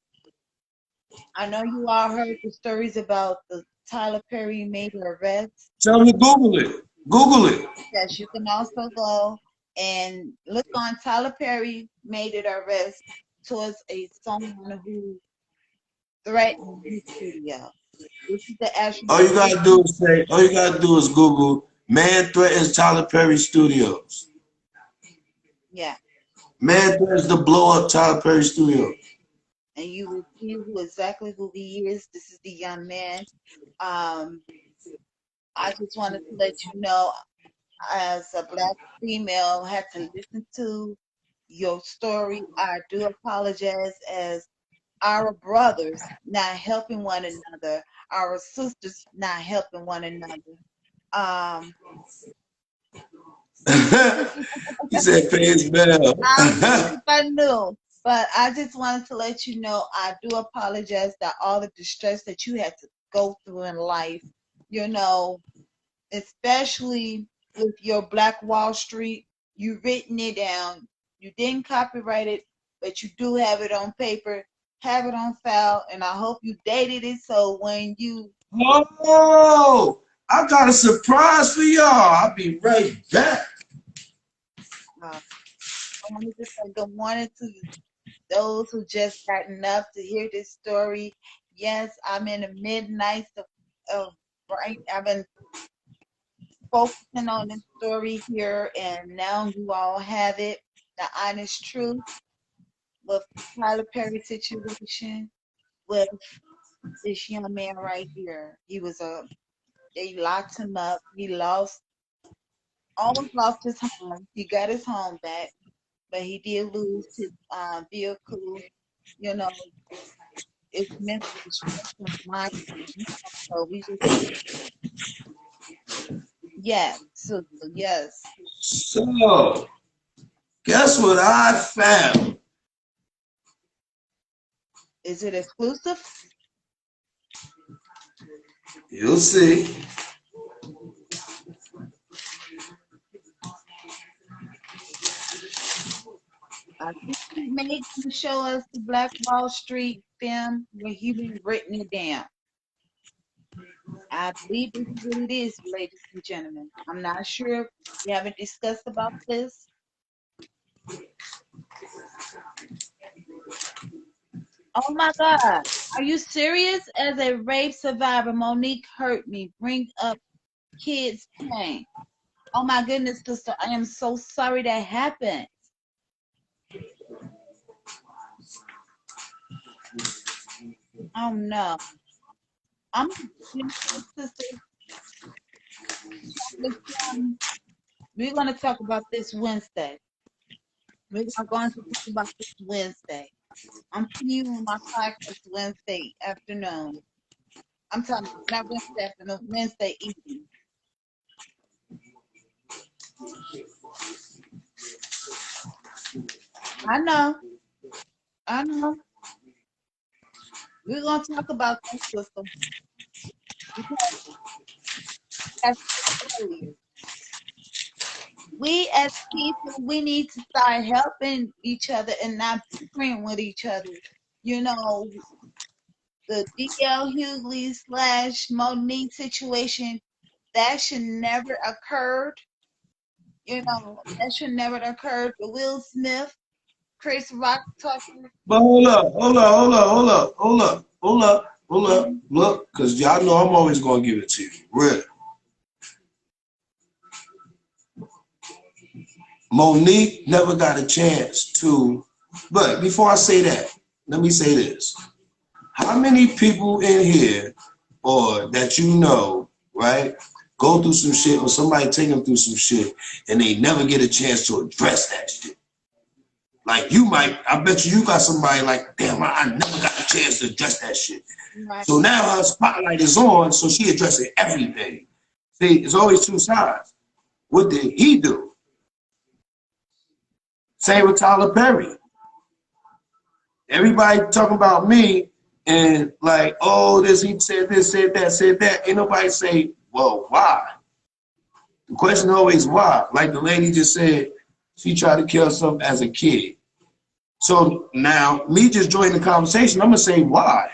I know you all heard the stories about the Tyler Perry made arrest. Tell them to Google it. Google it. Yes, you can also go and look on Tyler Perry made it arrest towards a someone who threatened his studio. This is the actual statement. All you gotta do is Google man threatens Tyler Perry Studios. Yeah, Man threatens to blow up Tyler Perry Studios. and you will see who he is. This is the young man. Um, I just wanted to let you know, as a black female, had to listen to your story. I do apologize as our brothers not helping one another, our sisters not helping one another. Um, He said pay his bill. I wish if I knew, but I just wanted to let you know I do apologize that all of the stress that you had to go through in life, you know, especially with your Black Wall Street, you written it down. You didn't copyright it, but you do have it on paper, have it on file, and I hope you dated it so when you Oh, I got a surprise for y'all. I'll be right back. I want to just say good morning to those who just gotten up to hear this story. Yes, I'm in the midnight of right. I've been focusing on this story here, and now you all have it. The honest truth with Tyler Perry situation with this young man right here. They locked him up. He almost lost his home. He got his home back, but he did lose his vehicle. You know, it's mental distress and mind. So we just, yes, so yes. So, guess what I found? Is it exclusive? You'll see. I think he made to show us the Black Wall Street film where he been written it down. I believe this is what it is, ladies and gentlemen. I'm not sure. We haven't discussed about this. Oh my God. Are you serious? As a rape survivor, Monique hurt me. Bring up kids' pain. Oh my goodness, sister. I am so sorry that happened. Oh no. I'm, sister, we're going to talk about this Wednesday. We're going to talk about this Wednesday. I'm seeing you on my podcast Wednesday afternoon. I'm talking not Wednesday afternoon, Wednesday evening. I know. I know. We're gonna talk about that system because as I said earlier, we as people we need to start helping each other and not bickering with each other. You know, the DL Hughley / Monique situation that should never occurred. You know, that should never occurred. The Will Smith, Chris Rock talking. But hold up, hold up, hold up, hold up, hold up, hold up, hold up. Look, because y'all know I'm always going to give it to you. Real. Monique never got a chance to, but before I say that, let me say this. How many people in here or that you know, right, go through some shit or somebody take them through some shit and they never get a chance to address that shit? Like you might, I bet you got somebody like, damn, I never got a chance to address that shit. Right. So now her spotlight is on, so she addressing everything. See, it's always two sides. What did he do? Same with Tyler Perry. Everybody talking about me and like, oh, he said this, said that, said that. Ain't nobody say, well, why? The question always why. Like the lady just said, she tried to kill herself as a kid. So now, me just joining the conversation, I'm gonna say why.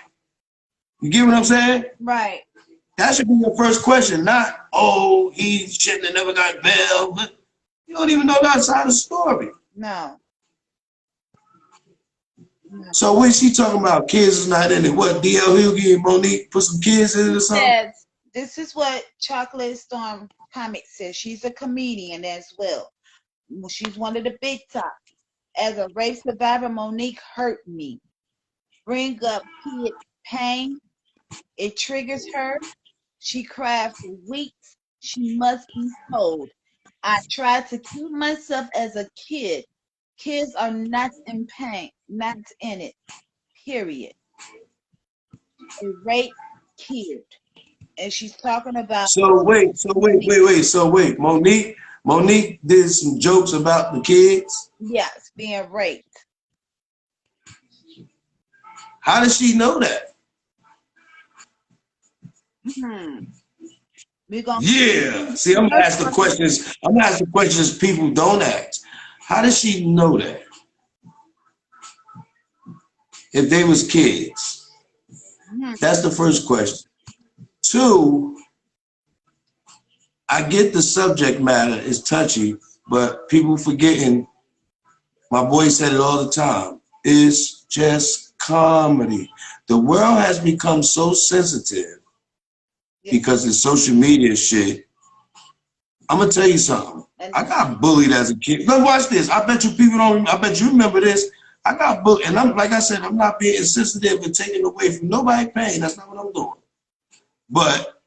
You get what I'm saying? Right. That should be your first question, not, oh, he shouldn't have never got bail. But you don't even know that side of the story. No. So when she talking about kids is not in it, what, DL Hughley and Monique put some kids in it or something? Yes, this is what Chocolate Storm Comics says. She's a comedian as well. She's one of the big top. As a rape survivor, Monique hurt me. Bring up kid pain. It triggers her. She cried for weeks. She must be told. I tried to keep myself as a kid. Kids are not in pain, not in it. Period. A rape kid. And she's talking about So wait. Monique did some jokes about the kids. yes, being raped. How does she know that? Hmm. We're gonna Yeah. See, I'm gonna ask the questions. I'm gonna ask the questions people don't ask. How does she know that? If they was kids. That's the first question. Two, I get the subject matter is touchy, but people forgetting, my boy said it all the time. is just comedy. The world has become so sensitive Yeah. because of social media shit. I'm gonna tell you something. And I got bullied as a kid. Now watch this. I bet you people don't. I bet you remember this. I got bullied, and I'm like I said, I'm not being insensitive and taking away from nobody's pain. That's not what I'm doing. But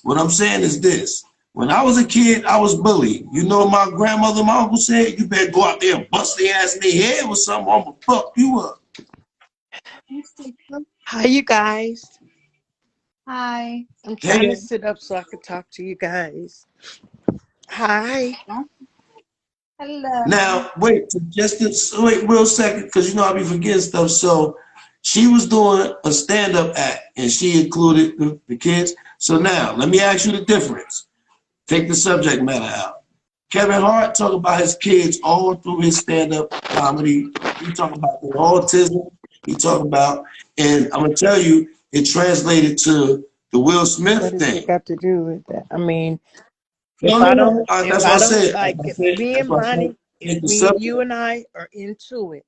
what I'm saying is this. When I was a kid, I was bullied. You know what my grandmother and my uncle said? You better go out there and bust their ass in their head with something. I'm gonna fuck you up. Hi, you guys. hi. I'm trying to Hey, sit up so I can talk to you guys. Hi. Oh, hello. now wait, wait real second, because you know I be forgetting stuff. So she was doing a stand-up act and she included the kids. So now let me ask you the difference. Take the subject matter out. Kevin Hart talk about his kids all through his stand-up comedy. He talk about their autism. He talk about, and I'm gonna tell you, it translated to the Will What Smith does it thing. got to do with that? I mean, No, if no, I no. don't, if That's what I I don't said. like, if me That's and what I said. Bonnie, if Take the me and subject. you and I are into it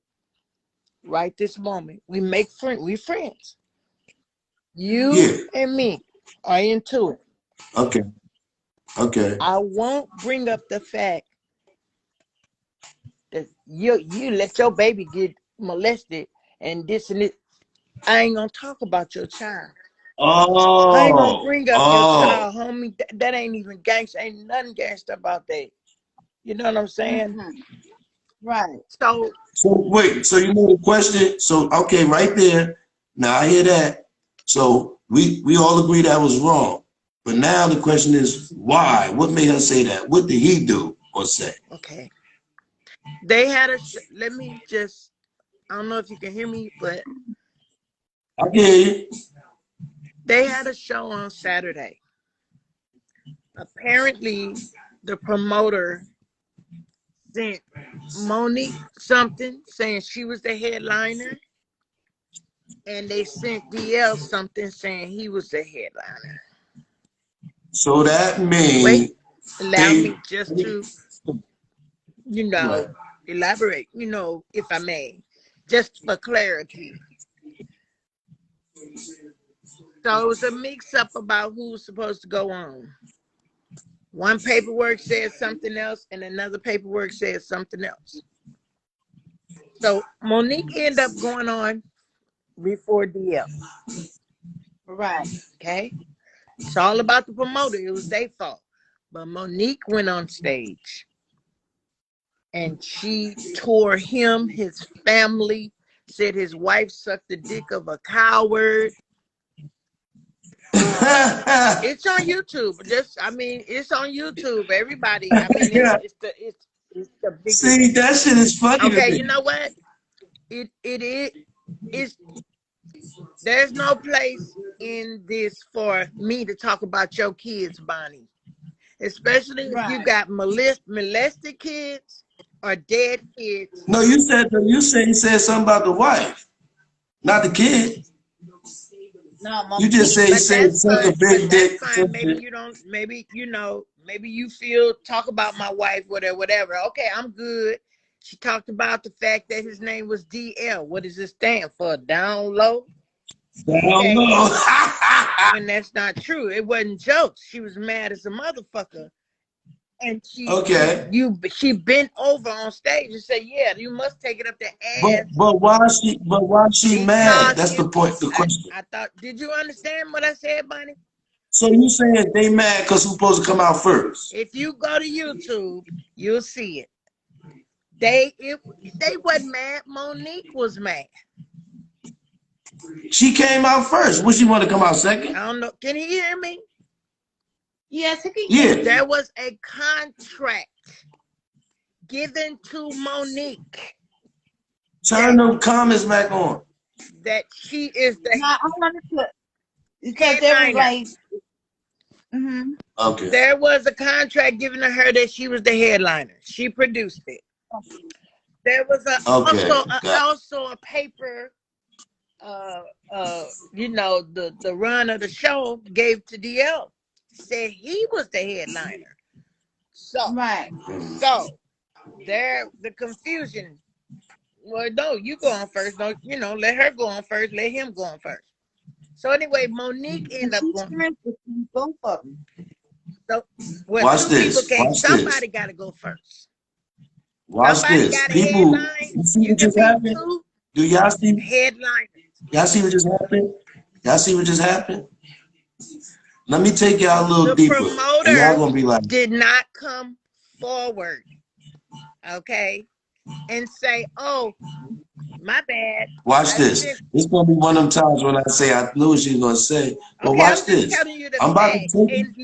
right this moment, we make friends. We friends. You Yeah. and me are into it. Okay. Okay. I won't bring up the fact that you let your baby get molested and this and it. I ain't gonna talk about your child. I ain't gonna Oh. bring up your Oh. child, homie. That ain't even gangster. Ain't nothing gangster about that. You know what I'm saying? Mm-hmm. Right. So So wait. So you know the question. So okay, right there. Now I hear that. So we all agree that was wrong. But now the question is why? What made her say that? What did he do or say? okay, they had a. Let me just. I don't know if you can hear me, but I can hear you. they had a show on Saturday. Apparently, the promoter sent Monique something saying she was the headliner, and they sent DL something saying he was the headliner. So that Wait, means allow they me just to you what? know, elaborate, if I may, just for clarity. So it was a mix up about who was supposed to go on. One paperwork said something else, and another paperwork said something else. So Monique ended up going on before DL. Right. Okay. It's all about the promoter. It was their fault. But Monique went on stage and she tore him, his family, said his wife sucked the dick of a coward. It's on YouTube. It's on YouTube. Everybody, it's the biggest. See, that shit is funny to Okay, me. you know what? It is it's there's no place in this for me to talk about your kids, Bonnie. Especially if you Right. got molested kids or dead kids. No, you said he said something about the wife, not the kid. No, You just Monique. say he But said that's such a fine. But big that's dick. fine. Maybe you don't. Maybe you feel talk about my wife, whatever, whatever. Okay, I'm good. She talked about the fact that his name was DL. What does it stand for? Down low. I don't Okay, know. when that's not true. It wasn't jokes. She was mad as a motherfucker, and Okay, she bent over on stage and said, "Yeah, you must take it up the but ass why she mad? because That's the if point. The I question. I thought, did you understand what I said, Bonnie? So you saying they mad because who's supposed to come out first? If you go to YouTube, you'll see it. They wasn't mad. Monique was mad. She came out first. What she want to come out second? I don't know. Can you hear me? Yes, he can hear Yeah. you. There was a contract given to Monique Turn that them comments back on. she is the No, I wanted to because there was headliner. like, mm-hmm. Okay. There was a contract given to her that she was the headliner. She produced it. There was Okay. Got. also a paper. Uh, the run of the show gave to DL. Said he was the headliner. So Right. so there the confusion. Well, no, you go on first. Don't let her go on first. Let him go on first. So anyway, Monique And ended up she's going. friends with both of them. So, well, Watch two people this. can't. Watch this. Somebody got to go first. Watch Somebody this. got a People, headline. you see You what can just be happened? two Do y'all see? headliners. Y'all see what just happened? Y'all see what just happened? Let me take y'all a little The deeper, and y'all promoters gonna be like, did not come forward, okay, and say, "Oh, my bad. watch I this. shouldn't." It's gonna be one of them times when I say I knew what she was gonna say. But Okay, watch I'm just this. telling you the I'm about to facts take you. and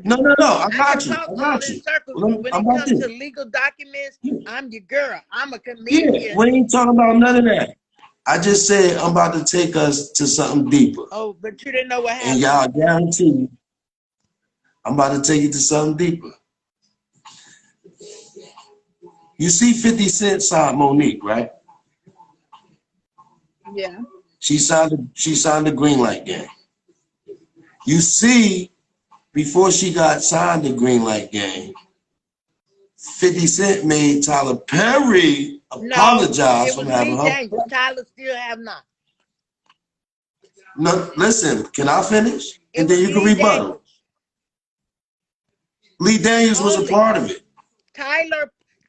No, legality. no, no. I I can got you. talk I all got in you. circles, Well, but when I'm it about comes to this. legal documents, I'm your girl. I'm a Yeah, comedian. we ain't talking about none of that. I just said I'm about to take us to something deeper. Oh, but you didn't know what And happened. y'all guarantee me, I'm about to take you to something deeper. You see 50 Cent signed Monique, right? Yeah. She signed the green light gang. You see, before she got signed the green light gang, 50 Cent made Tyler Perry No, apologize it for was having Lee her. Daniels. Tyler still have not. No, listen, can I finish? It And then was you can Lee rebuttal. Daniels Lee Daniels was a only. part of it.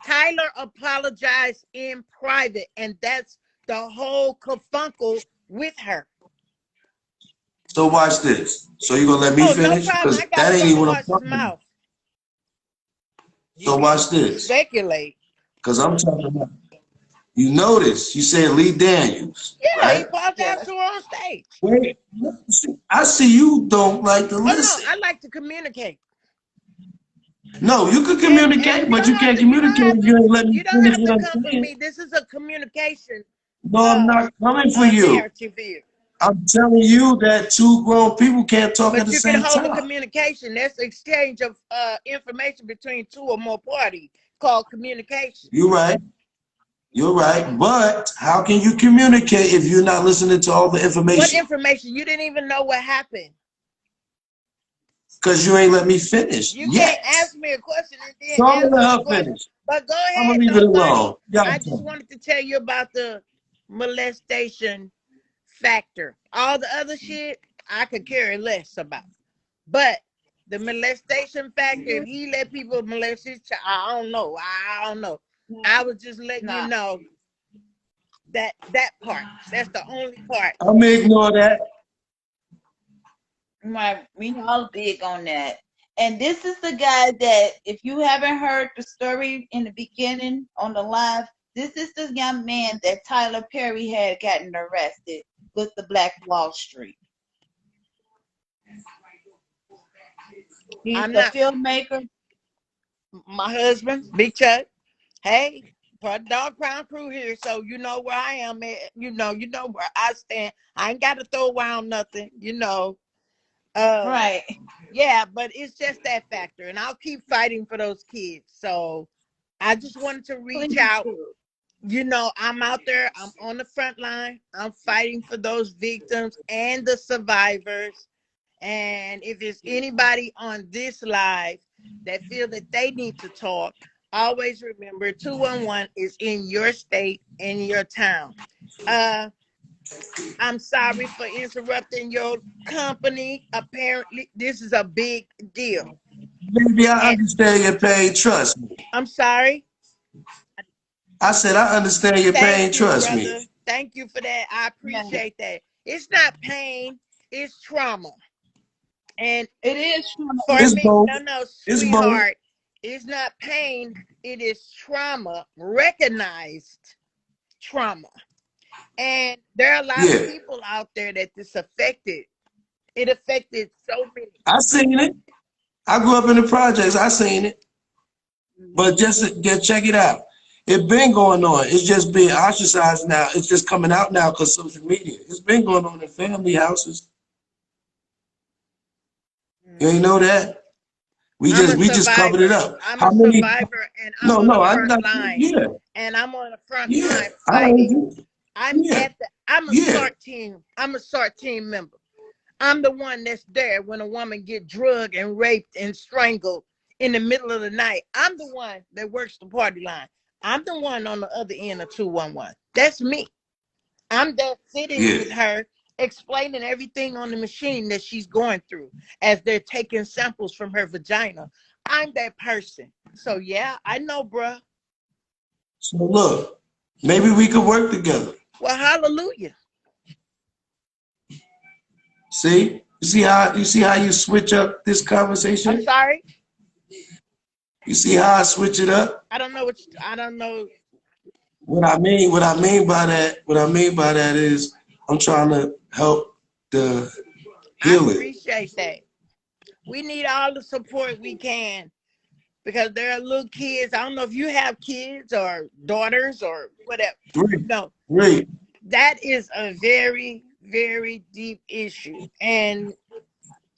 Tyler apologized in private, and that's the whole kerfunkle with her. So watch this. So you gonna let me Oh, no finish? problem. Because I got that ain't even something to what I'm watch his talking about. mouth. You So watch can this. speculate. Because I'm talking about, you notice, you said Lee Daniels, Yeah, he right? apologized Yes. to her on stage. Wait, I see you don't like to Oh no, listen. I like to communicate. No, you can And communicate, you but don't you have can't to you don't communicate have if to you ain't let me you don't finish have what to I'm come for saying. me. This is a communication No, I'm uh not coming for you. narrative here. I'm telling you that two grown people can't talk at But the you can same hold a time. communication. That's exchange of information between two or more parties called communication. You're right. You're right. But how can you communicate if you're not listening to all the What information? information? You didn't even know what happened. Because you ain't let me finish You can't yet. ask me a question and then So I'm gonna answer let the her question. finish. But go I'm gonna ahead, leave it don't start it. alone. Y'all I just talk. wanted to tell you about the molestation factor. All the other shit I could care less about. But the molestation factor, if he let people molest his child, I don't know. I don't know. No. I was just letting you Nah. know that part. That's the only part. I'm gonna ignore that. Right. We all big on that. And this is the guy that, if you haven't heard the story in the beginning on the live, this is the young man that Tyler Perry had gotten arrested with the Black Wall Street. He's I'm the not filmmaker. my husband, Big Chuck. Hey, part of Dog Pound Crew here, so you know where I am at. You know where I stand. I ain't got to throw around nothing, you know. Uh, Right. yeah, but it's just that factor, and I'll keep fighting for those kids. So I just wanted to reach Please out. do. You know, I'm out there. I'm on the front line. I'm fighting for those victims and the survivors. And if it's anybody on this live that feel that they need to talk, always remember 211 is in your state, in your town. Uh, I'm sorry for interrupting your company. Apparently, this is a big deal. Baby, I And understand your pain. Trust me. I'm sorry. I said I understand your Thank pain. you, Trust me. brother. Thank you for that. I Yeah. appreciate that. It's not pain, it's trauma. And It is trauma. for It's me, both. no, It's both. sweetheart, it's not pain, it is trauma, recognized trauma. And there are a lot of Yeah. people out there that this affected. It affected so many. I seen it. I grew up in the projects. I seen it. Mhm. But just check it out. It been going on. It's just being ostracized now. It's just coming out now because social media. It's been going on in family houses. You ain't know that? We I'm just a we just covered it survivor. up. I'm How a many? survivor and I'm No, on no. the I front got line. yeah, And I'm on the front yeah. line I heard fighting. you. Yeah, I'm a yeah. SART team. I'm a SART team member. I'm the one that's there when a woman get drugged and raped and strangled in the middle of the night. I'm the one that works the party line. I'm the one on the other end of 211. That's me. I'm there sitting Yeah. with her, explaining everything on the machine that she's going through as they're taking samples from her vagina. I'm that person. So yeah, I know, bruh. So look, maybe we could work together. Well, hallelujah. See? You see how you switch up this I'm conversation? sorry. You see how I switch it up? I don't know. What I mean by that is I'm trying to help the I healing. appreciate that. We need all the support we can because there are little kids. I don't know if you have kids or daughters or whatever. Three. No, Three. that is a very, very deep issue. And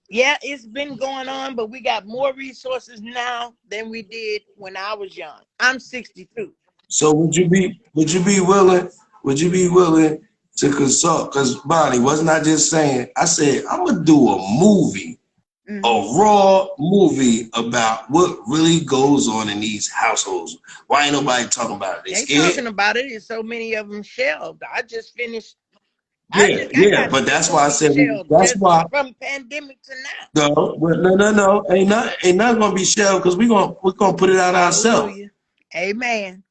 yeah, it's been going on, but we got more resources now than we did when I was young. I'm 62. So would you be willing to consult? Because Bonnie, wasn't I just saying, I said, I'm gonna do a movie, a Hmm. raw movie about what really goes on in these households. Why ain't nobody talking about it? They They scared? talking about it. There's so many of them shelved. Yeah, I yeah, got but 3 that's why I movies said shelved that's just why from pandemic to now. no, no, ain't nothing gonna be shelved because we're gonna put it out ourselves. Hallelujah. Amen.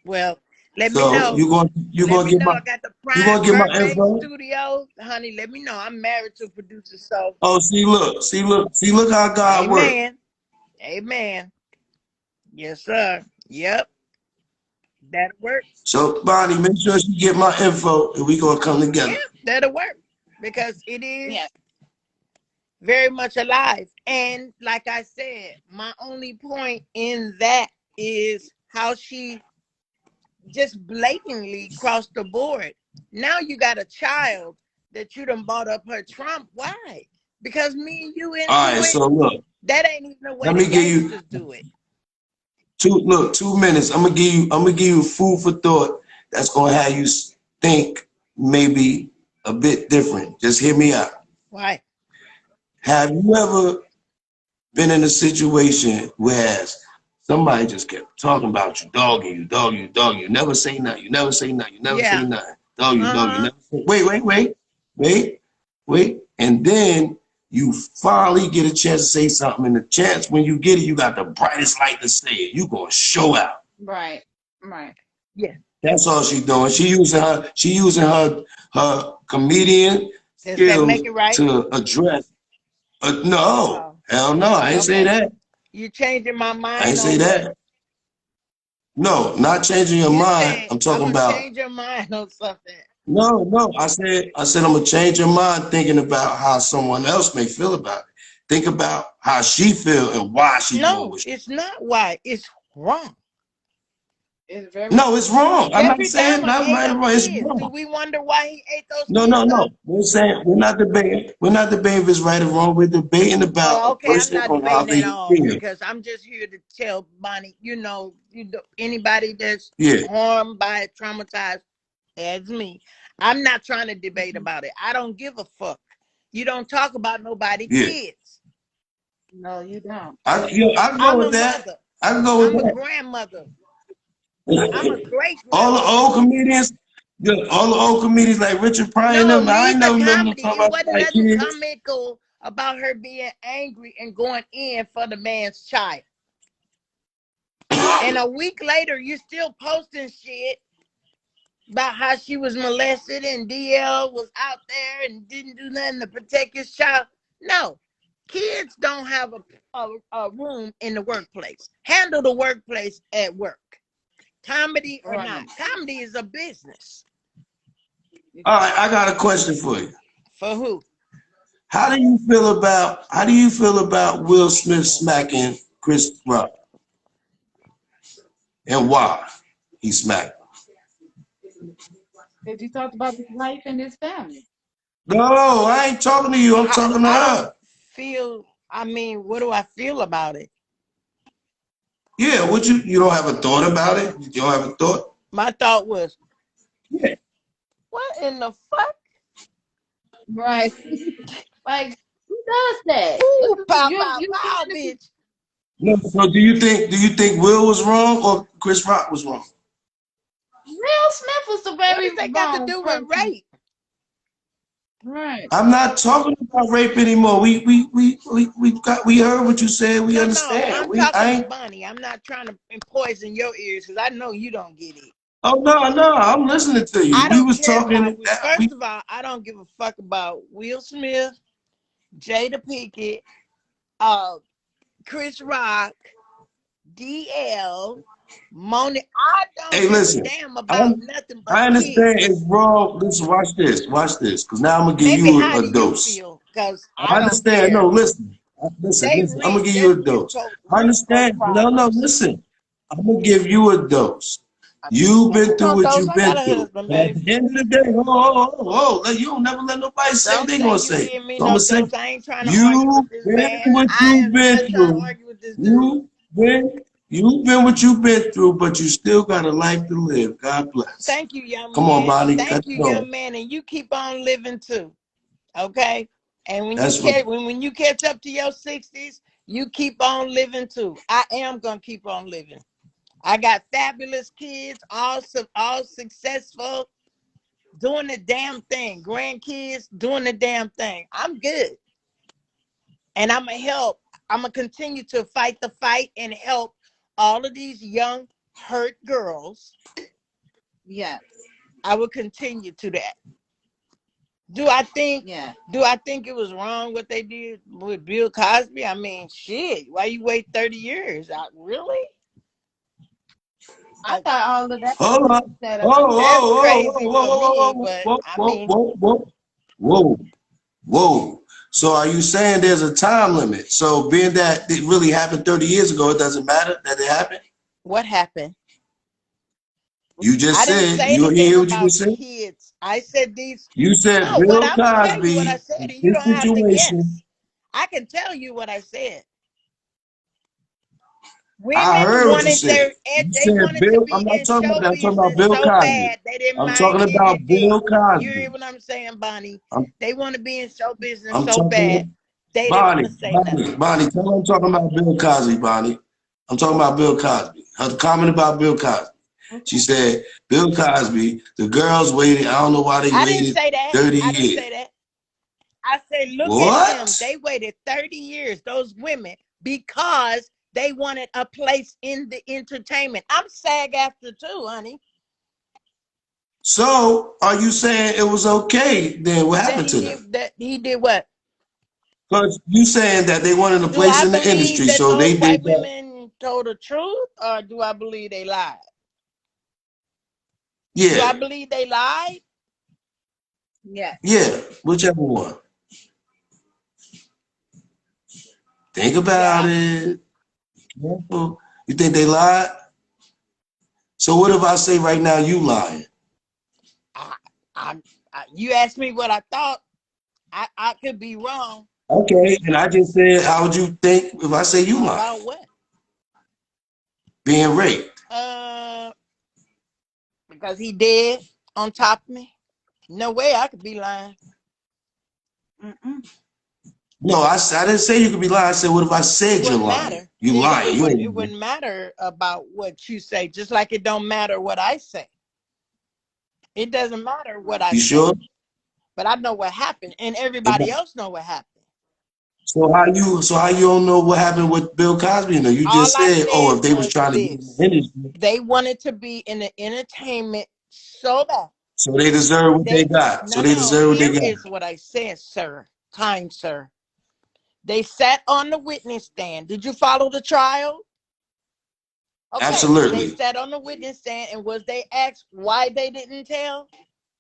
Well, let me So know. you Let gonna me get know. my I got the you gonna Prime get my Burbank info? studio. Honey, let me know. I'm married to a producer, so Oh, see look how God works. amen. Amen. Yes, sir. Yep. That'll work. So Bonnie, make sure you get my info and we gonna come Yeah, together. that'll work. Because it Yeah. is very much alive. And like I said, my only point in that is how she just blatantly crossed the board. Now you got a child that you done bought up her trump. Why? Because me and you All into right, it. so look, That ain't even the way let the me give you gangsters do it. 2 minutes. I'm gonna give you food for thought that's gonna have you think maybe a bit different. Just hear me out. Why? Have you ever been in a situation where somebody just kept talking about you, dogging you, dogging you, dogging you, never say nothing, you never say nothing, you never say Yeah. nothing, dog you, dog you, Uh-huh. never say, wait, and then you finally get a chance to say something, and the chance when you get it, you got the brightest light to say it. You gonna show out. Right. Right. Yeah. That's all she doing. She using her comedian Does that make skills it right? to address. No, Oh, hell no, I ain't say okay. that. You changing my I ain't mind say on what? that. No, not changing your You mind. said I'm I'm talking gonna about change your mind on something. no. I said I'm gonna change your mind thinking about how someone else may feel about it. Think about how she feel and why she doing No, what she. it's not why. It's wrong. It's very No, it's wrong. I'm not Jeffrey saying Dahmer not ate right or up wrong. It's kids. Do wrong. we wonder why he ate those No, kids no, up? no. We're saying we're not debating. We're not debating if it's right or wrong. We're debating about Oh, a okay. I'm person not on how debating at they all feel. because I'm just here to tell Bonnie. Anybody that's Yeah, harmed by it, traumatized, as me. I'm not trying to debate about it. I don't give a fuck. You don't talk about nobody yeah. kids. no, you don't. I can go I'm a with that. mother. I can go with I'm a that. grandmother. I'm a great All the grandmother. old comedians, yeah, all the old comedians like Richard Pryor and No, them. I leave ain't the never remember them comedy. talking It about wasn't like nothing kids. comical about her being angry and going in for the man's child. And a week later, you're still posting shit about how she was molested and DL was out there and didn't do nothing to protect his child. No, kids don't have a room in the workplace. Handle the workplace at work. Comedy or Right. not. Comedy is a business. All right, I got a question for you. For who? How do you feel about Will Smith smacking Chris Rock and why he smacked? Because you talked about his life and his family. No, I ain't talking to you. I'm talking to I don't her. feel, I mean, what do I feel about it? Yeah, what you don't have a thought about it? You don't have a thought? My thought was, Yeah. what in the fuck? Right. Like, who does that? Ooh, pow, You pow, you pow, trying to bitch. No, so do you think Will was wrong or Chris Rock was wrong? Will Smith was a What very does that got to wrong do with person. rape? Right. I'm not talking about rape anymore. We heard what you said. We No, understand. I'm We I talking to ain't. Bonnie. I'm not trying to poison your ears because I know you don't get it. Oh no, no, I'm listening to you. I We don't was care talking. about. First of all, I don't give a fuck about Will Smith, Jada Pinkett, uh, Chris Rock, DL, Moni. I don't Hey, give a listen. damn I about nothing but I understand it's kids. wrong. Listen, watch this, because now I'm gonna give Maybe you how a do you dose. feel? Because I I don't understand. No, care. listen. I'm gonna give you They're a dose. I rich folk understand. No, no, problems. listen. I'm gonna give you a dose. You've Ain't been through no what dose. you've I got been a through. husband, But at baby. the end of the day, you don't never let nobody say what Don't they say gonna you say. give me So I'm no gonna say, dose. I ain't trying to argue with you've this been man. what I you've am been not trying to through. argue with this dude. You've been what you've been through, but you still got a life to live. God bless. Thank you, young Come on, man. Bonnie, cut Thank you, it off. young man. And you keep on living too. Okay? And That's right. when you catch up to your 60s, you keep on living too. I am gonna keep on living. I got fabulous kids, all successful, doing the damn thing. Grandkids doing the damn thing. I'm good. And I'm gonna help. I'm gonna continue to fight the fight and help all of these young hurt girls. Yes. I will continue to that. Do I think Yeah. do I think it was wrong what they did with Bill Cosby? I mean, shit. Why you wait 30 years? Really? I Uh, thought all of that Hold was on. set Oh, up. that's oh, oh, crazy for whoa, me, whoa, but whoa, I whoa, mean, whoa, whoa, whoa, whoa, whoa. So are you saying there's a time limit? So being that it really happened 30 years ago, it doesn't matter that it happened? what happened? You just I didn't said, say you anything hear what you about just said? kids. I said these. You said No, what Bill I'm gonna tell you what I Cosby, said, in and you this don't have to situation, guess. I can tell you what I said. I Women heard what you wanted said. You they said wanted to Bill, be I'm not in talking about show that, I'm talking about business Bill so Cosby. bad they didn't I'm mind talking about getting dick. Bill You hear Cosby. what I'm saying, Bonnie? I'm, They want to be in show business I'm so talking bad they didn't want Bonnie, to say Bonnie, nothing. Bonnie, tell her I'm talking about Bill Cosby, Bonnie. I'm talking about Bill Cosby. Her comment about Bill Cosby. She Okay. said, Bill Cosby, the girls waited, I don't know why they I didn't waited say that. 30 I didn't years. say that. I said, look at them. What? They waited 30 years, those women, because they wanted a place in the entertainment. I'm SAG after too, honey. So are you saying it was okay then? What That happened he to them? did that he did what? Because you saying that they wanted a Do place I in the believe industry, that so those they white did that. women told the truth, or do I believe they lied? Do Yeah, I believe they lied? Yes. yeah, whichever one. Think about Yeah. it. Careful. You think they lied? So what if I say right now you lying? I, you asked me what I thought. I could be wrong Okay, and I just said, how would you think if I say you lying? about what? Being raped. Uh, because he dead on top of me. No way I could be lying. Mm-mm. No, I didn't say you could be lying. I said, what if I It said you're wouldn't lying? matter. You lying. You It ain't lying. wouldn't matter about what you say, just like it don't matter what I say. It doesn't matter what I You say. sure? But I know what happened, and everybody else know what happened. So how you don't know what happened with Bill Cosby? No, you All just I said, oh, said if they was was trying to get in the this: industry, they wanted to be in the entertainment so bad. so they deserve what they They got. So they no. deserve what they Here got. is what I said, sir, kind sir. They sat on the witness stand. Did you follow the trial? Okay, they Absolutely. sat on the witness stand, and was they asked why they didn't tell?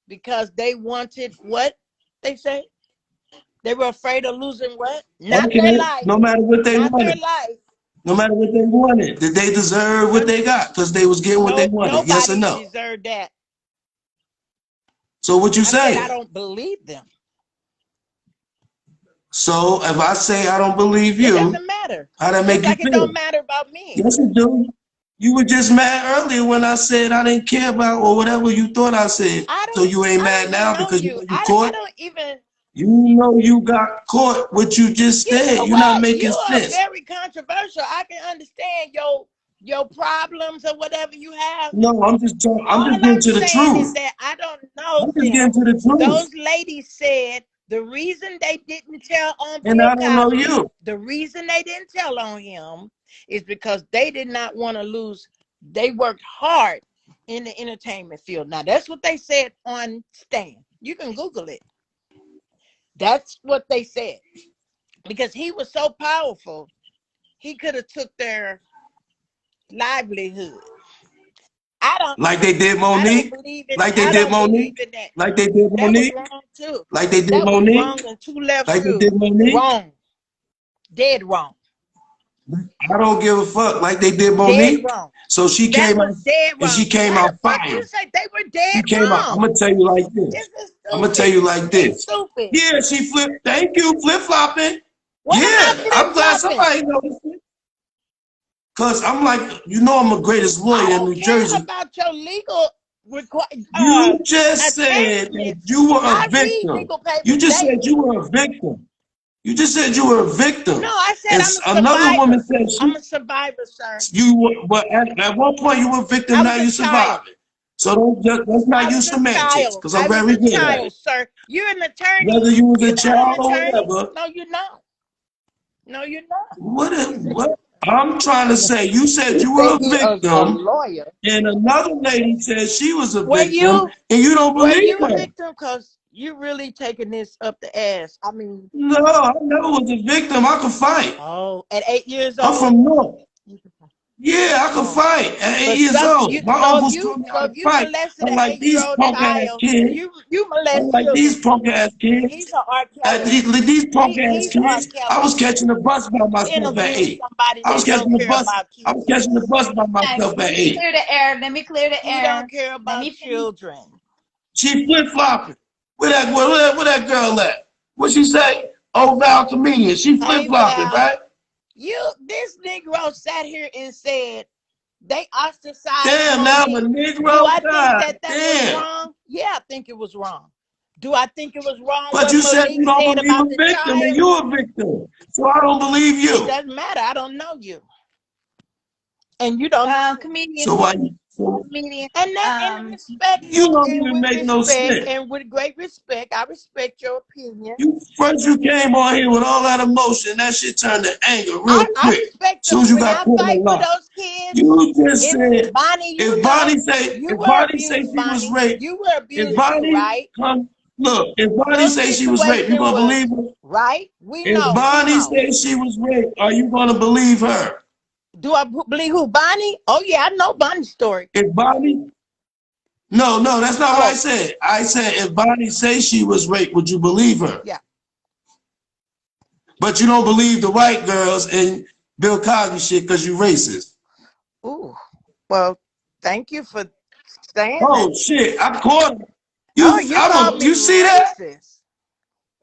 Because they wanted what they say. They were afraid of losing what? Not their Okay. life. No matter what they Not their wanted. life. No matter what they wanted. Did they deserve No, what they got? Because they was getting what they no, wanted. Yes or nobody no? deserved that. So what you I said I saying? don't believe them. So if I say I don't believe It you, doesn't matter. how that Just make you like it don't feel? matter about me. Yes, it do. You were just mad earlier when I said I didn't care about or whatever you thought I said. So you ain't I don't mad even now know because you you. know you caught? I don't even. You know you got caught what you just said. Yeah, You're not well, making you are sense. very controversial. I can understand your problems or whatever you have. No, I'm just talking, I'm All just getting I'm to the saying is truth. that I don't know I'm just getting them. to the truth. Those ladies said the reason they didn't tell on And Bill I don't know Cosby, you. the reason they didn't tell on him is because they did not want to lose. They worked hard in the entertainment field. Now that's what they said on Stan. You can Google it. That's what they said. Because he was so powerful, he could have took their livelihood. I don't Like they did I don't Monique. believe in Like they I did don't believe Monique. in that. Like they did That was Monique. wrong too. Like they did That was Monique. wrong in two left Like they shoes. did Monique. Wrong. Dead wrong. I don't give a fuck. Like they did Dead Monique. wrong. So she That came out was dead and she wrong. came Why the out fuck you fired. say they were She dead came out. I'm wrong? gonna tell you like This this. is I'm gonna tell you stupid. like It's this. stupid. Yeah, she flipped. Thank you, flip flopping. What am I Yeah, flip I'm glad flopping? somebody noticed it. Cause I'm like, you know, I'm the greatest I lawyer in don't New care Jersey. about your legal You just said that attachments. you were a I read victim. legal You papers just said daily. you were a victim. You just said you were a No, victim. I said And I'm a another woman survivor. said I'm a survivor, sir. you were, but at one point you were a victim, I now was a you child. surviving. So let's I not was use a semantics, child. because I'm I was very a good at child, it. sir. You're an attorney. Whether you was You're a not an child or attorney. whatever, No, you're not. No, you're not. what I'm trying to say, you said You you say were a you a victim, lawyer. and another lady said she was a Were victim, you and you don't were believe you a her. victim? Because you really taking this up the ass. I mean, No, I never was a victim. I could fight. oh, at 8 years I'm old. from North. Yeah, I could Oh. fight at 8 years But old. My uncles taught me how so to if you fight. molested an Unlike these 8-year-old punk ass child, kids, you molest unlike children. these punk ass kids, He's a R. Kelly. these punk ass He's R. kids, I Kelly was catching the bus by myself at interviewing 8. somebody I was that catching don't the care bus. about I was catching the kids. bus by Guys, myself let at me 8. clear the air. Let me clear the He air. don't care Let about me finish. children. She flip flopping. Where that girl at? What she say? Oh, Val comedian. She flip Hey flopping, Val, right? this Negro sat here and said they ostracized Damn, now I'm a Monique. Do Negro. I think God that was damn. wrong? Yeah, I think it was wrong. Do I think it was wrong But what you said Monique you don't said believe about a the victim, and child? you're a victim. So I don't believe It you. doesn't matter. I don't know you, and you don't know me. Comedian, So why you so comedian. And that in you respectful don't and even with make no respect sense. and with great respect, I respect your opinion. You came on here with all that emotion, that shit turned to anger real I quick. respect As them soon as you when got I caught in the fight for lie. those kids. You just If said Bonnie, if Bonnie you if were Bonnie say abused, she was Bonnie. raped, You were if abused too, Bonnie right? come look, if Bonnie Your say she was raped, you situation gonna believe was her? right. We If know. We Bonnie know. say she was raped, are you gonna believe her? Do I believe who? Bonnie? Oh yeah, I know Bonnie's story. If Bonnie no, that's not what I Oh said. I said if Bonnie say she was raped, would you believe her? yeah. But you don't believe the white girls and Bill Cosby shit because you racist. Ooh. Well, thank you for saying that. Oh shit, I caught her. Oh, you called me You see that? racist.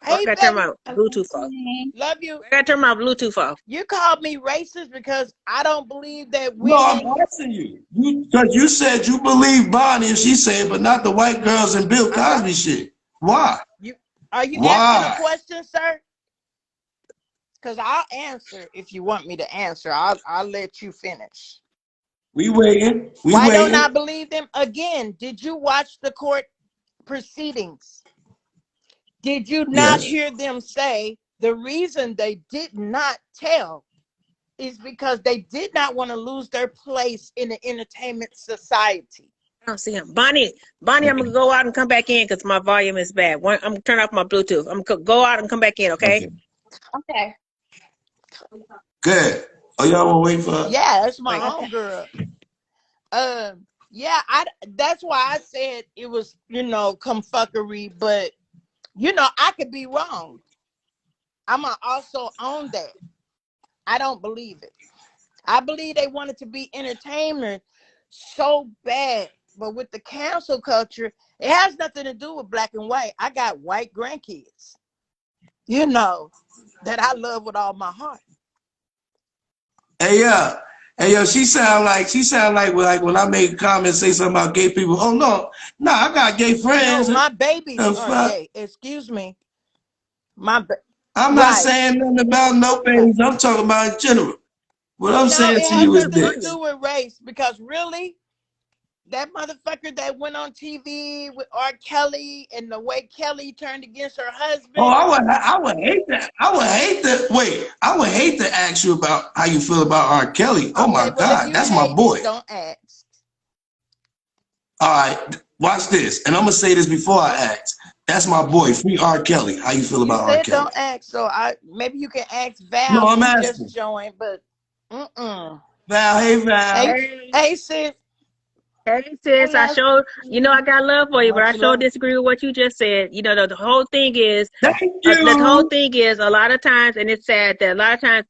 Oh, I Hey, gotta turn baby, my Bluetooth off. love you. I gotta turn my Bluetooth off. You called me racist because I don't believe that No, I'm women. asking you. Because you said you believe Bonnie and she said, but not the white girls and Bill Cosby shit. Why? You are you asking a Why? question, sir? Because I'll answer if you want me to answer. I'll let you finish. We waiting. We Why don't I waiting. believe them? Again, did you watch the court proceedings? Did you not Yes. hear them say the reason they did not tell is because they did not want to lose their place in the entertainment society? I don't see him. Bonnie, I'm gonna go out and come back in because my volume is bad. I'm gonna turn off my Bluetooth. I'm gonna go out and come back in, okay? Okay. Okay. Good. Oh, y'all want to wait for her? Yeah, that's my Wait. homegirl. Yeah, that's why I said it was, come fuckery, but I could be wrong. I'm gonna also own that. I don't believe it. I believe they wanted to be entertainment so bad, but with the cancel culture, it has nothing to do with black and white. I got white grandkids, that I love with all my heart. Hey, yeah. Hey, yo, she sound like when I make a comment, say something about gay people. Oh, no. No, I got gay No, friends. my babies The aren't fuck? gay. Excuse me. I'm not Right. saying nothing about no Right. babies. I'm talking about in general. What I'm No, saying it to has you is nothing to this. do with race because really, that motherfucker that went on TV with R. Kelly and the way Kelly turned against her Oh, husband. I would hate that. I would hate to ask you about how you feel about R. Kelly. Oh Okay, my well, if God, you that's my hate boy. it, don't ask. All right, watch this. And I'm gonna say this before I ask. That's my boy, free R. Kelly. How you feel You about R. said Kelly? don't ask, so I maybe you can ask No, Val. I'm She just asking. joined, but mm-mm. Val, hey Hey, Val. Hey, hey, sis. hey, Hey, sis. I love. sure, I got love for you, but I Much sure love. disagree with what you just said. The whole thing is, Thank the whole you. thing is a lot of times, and it's sad that a lot of times,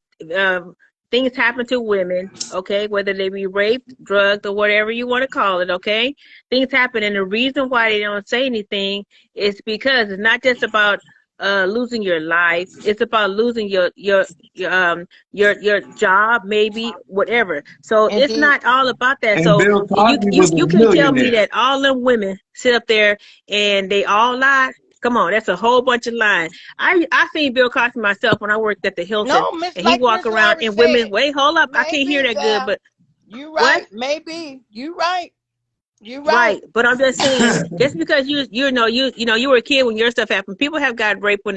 things happen to women, okay, whether they be raped, drugged, or whatever you want to call it, okay? Things happen, and the reason why they don't say anything is because it's not just about losing your life. It's about losing your job, maybe whatever. So it's Indeed. not all about that. And So Bill you Cosby you was a you can't tell me millionaire. that all them women sit up there and they all lie. Come on, that's a whole bunch of lying. I seen Bill Cosby myself when I worked at the Hilton, No, Miss, and he like walk Miss around Laura and women. said, Wait, hold up, I can't hear maybe that good. Val. But You what? right. Maybe you right. You right. Right, but I'm just saying, just because you were a kid when your stuff happened, people have got raped when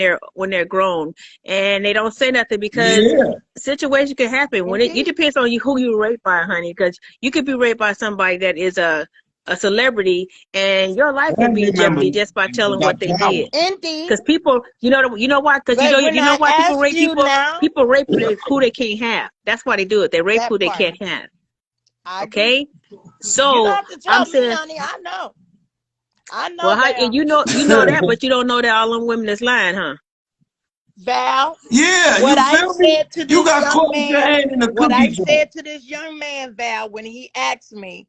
they're grown, and they don't say nothing because Yeah, situation can happen. When it Indeed. depends on who you were raped by, honey, because you could be raped by somebody that is a celebrity, and your life can be family in jeopardy members just by telling what got they power. did. Indeed. Because people, you know why? Because But when you know I why people ask rape you people. now, People rape who they can't have. That's why they do it. They rape who that they part, can't have. I agree. Okay, You don't so have to I'm tell me, saying, honey. I know. I well, know, how Val. you know that, but you don't know that all them women is lying, huh? Val, Yeah, what you I feel me? said to You this got young caught with your man, hand in the what I cookie jar. said to this young man, Val, when he asked me,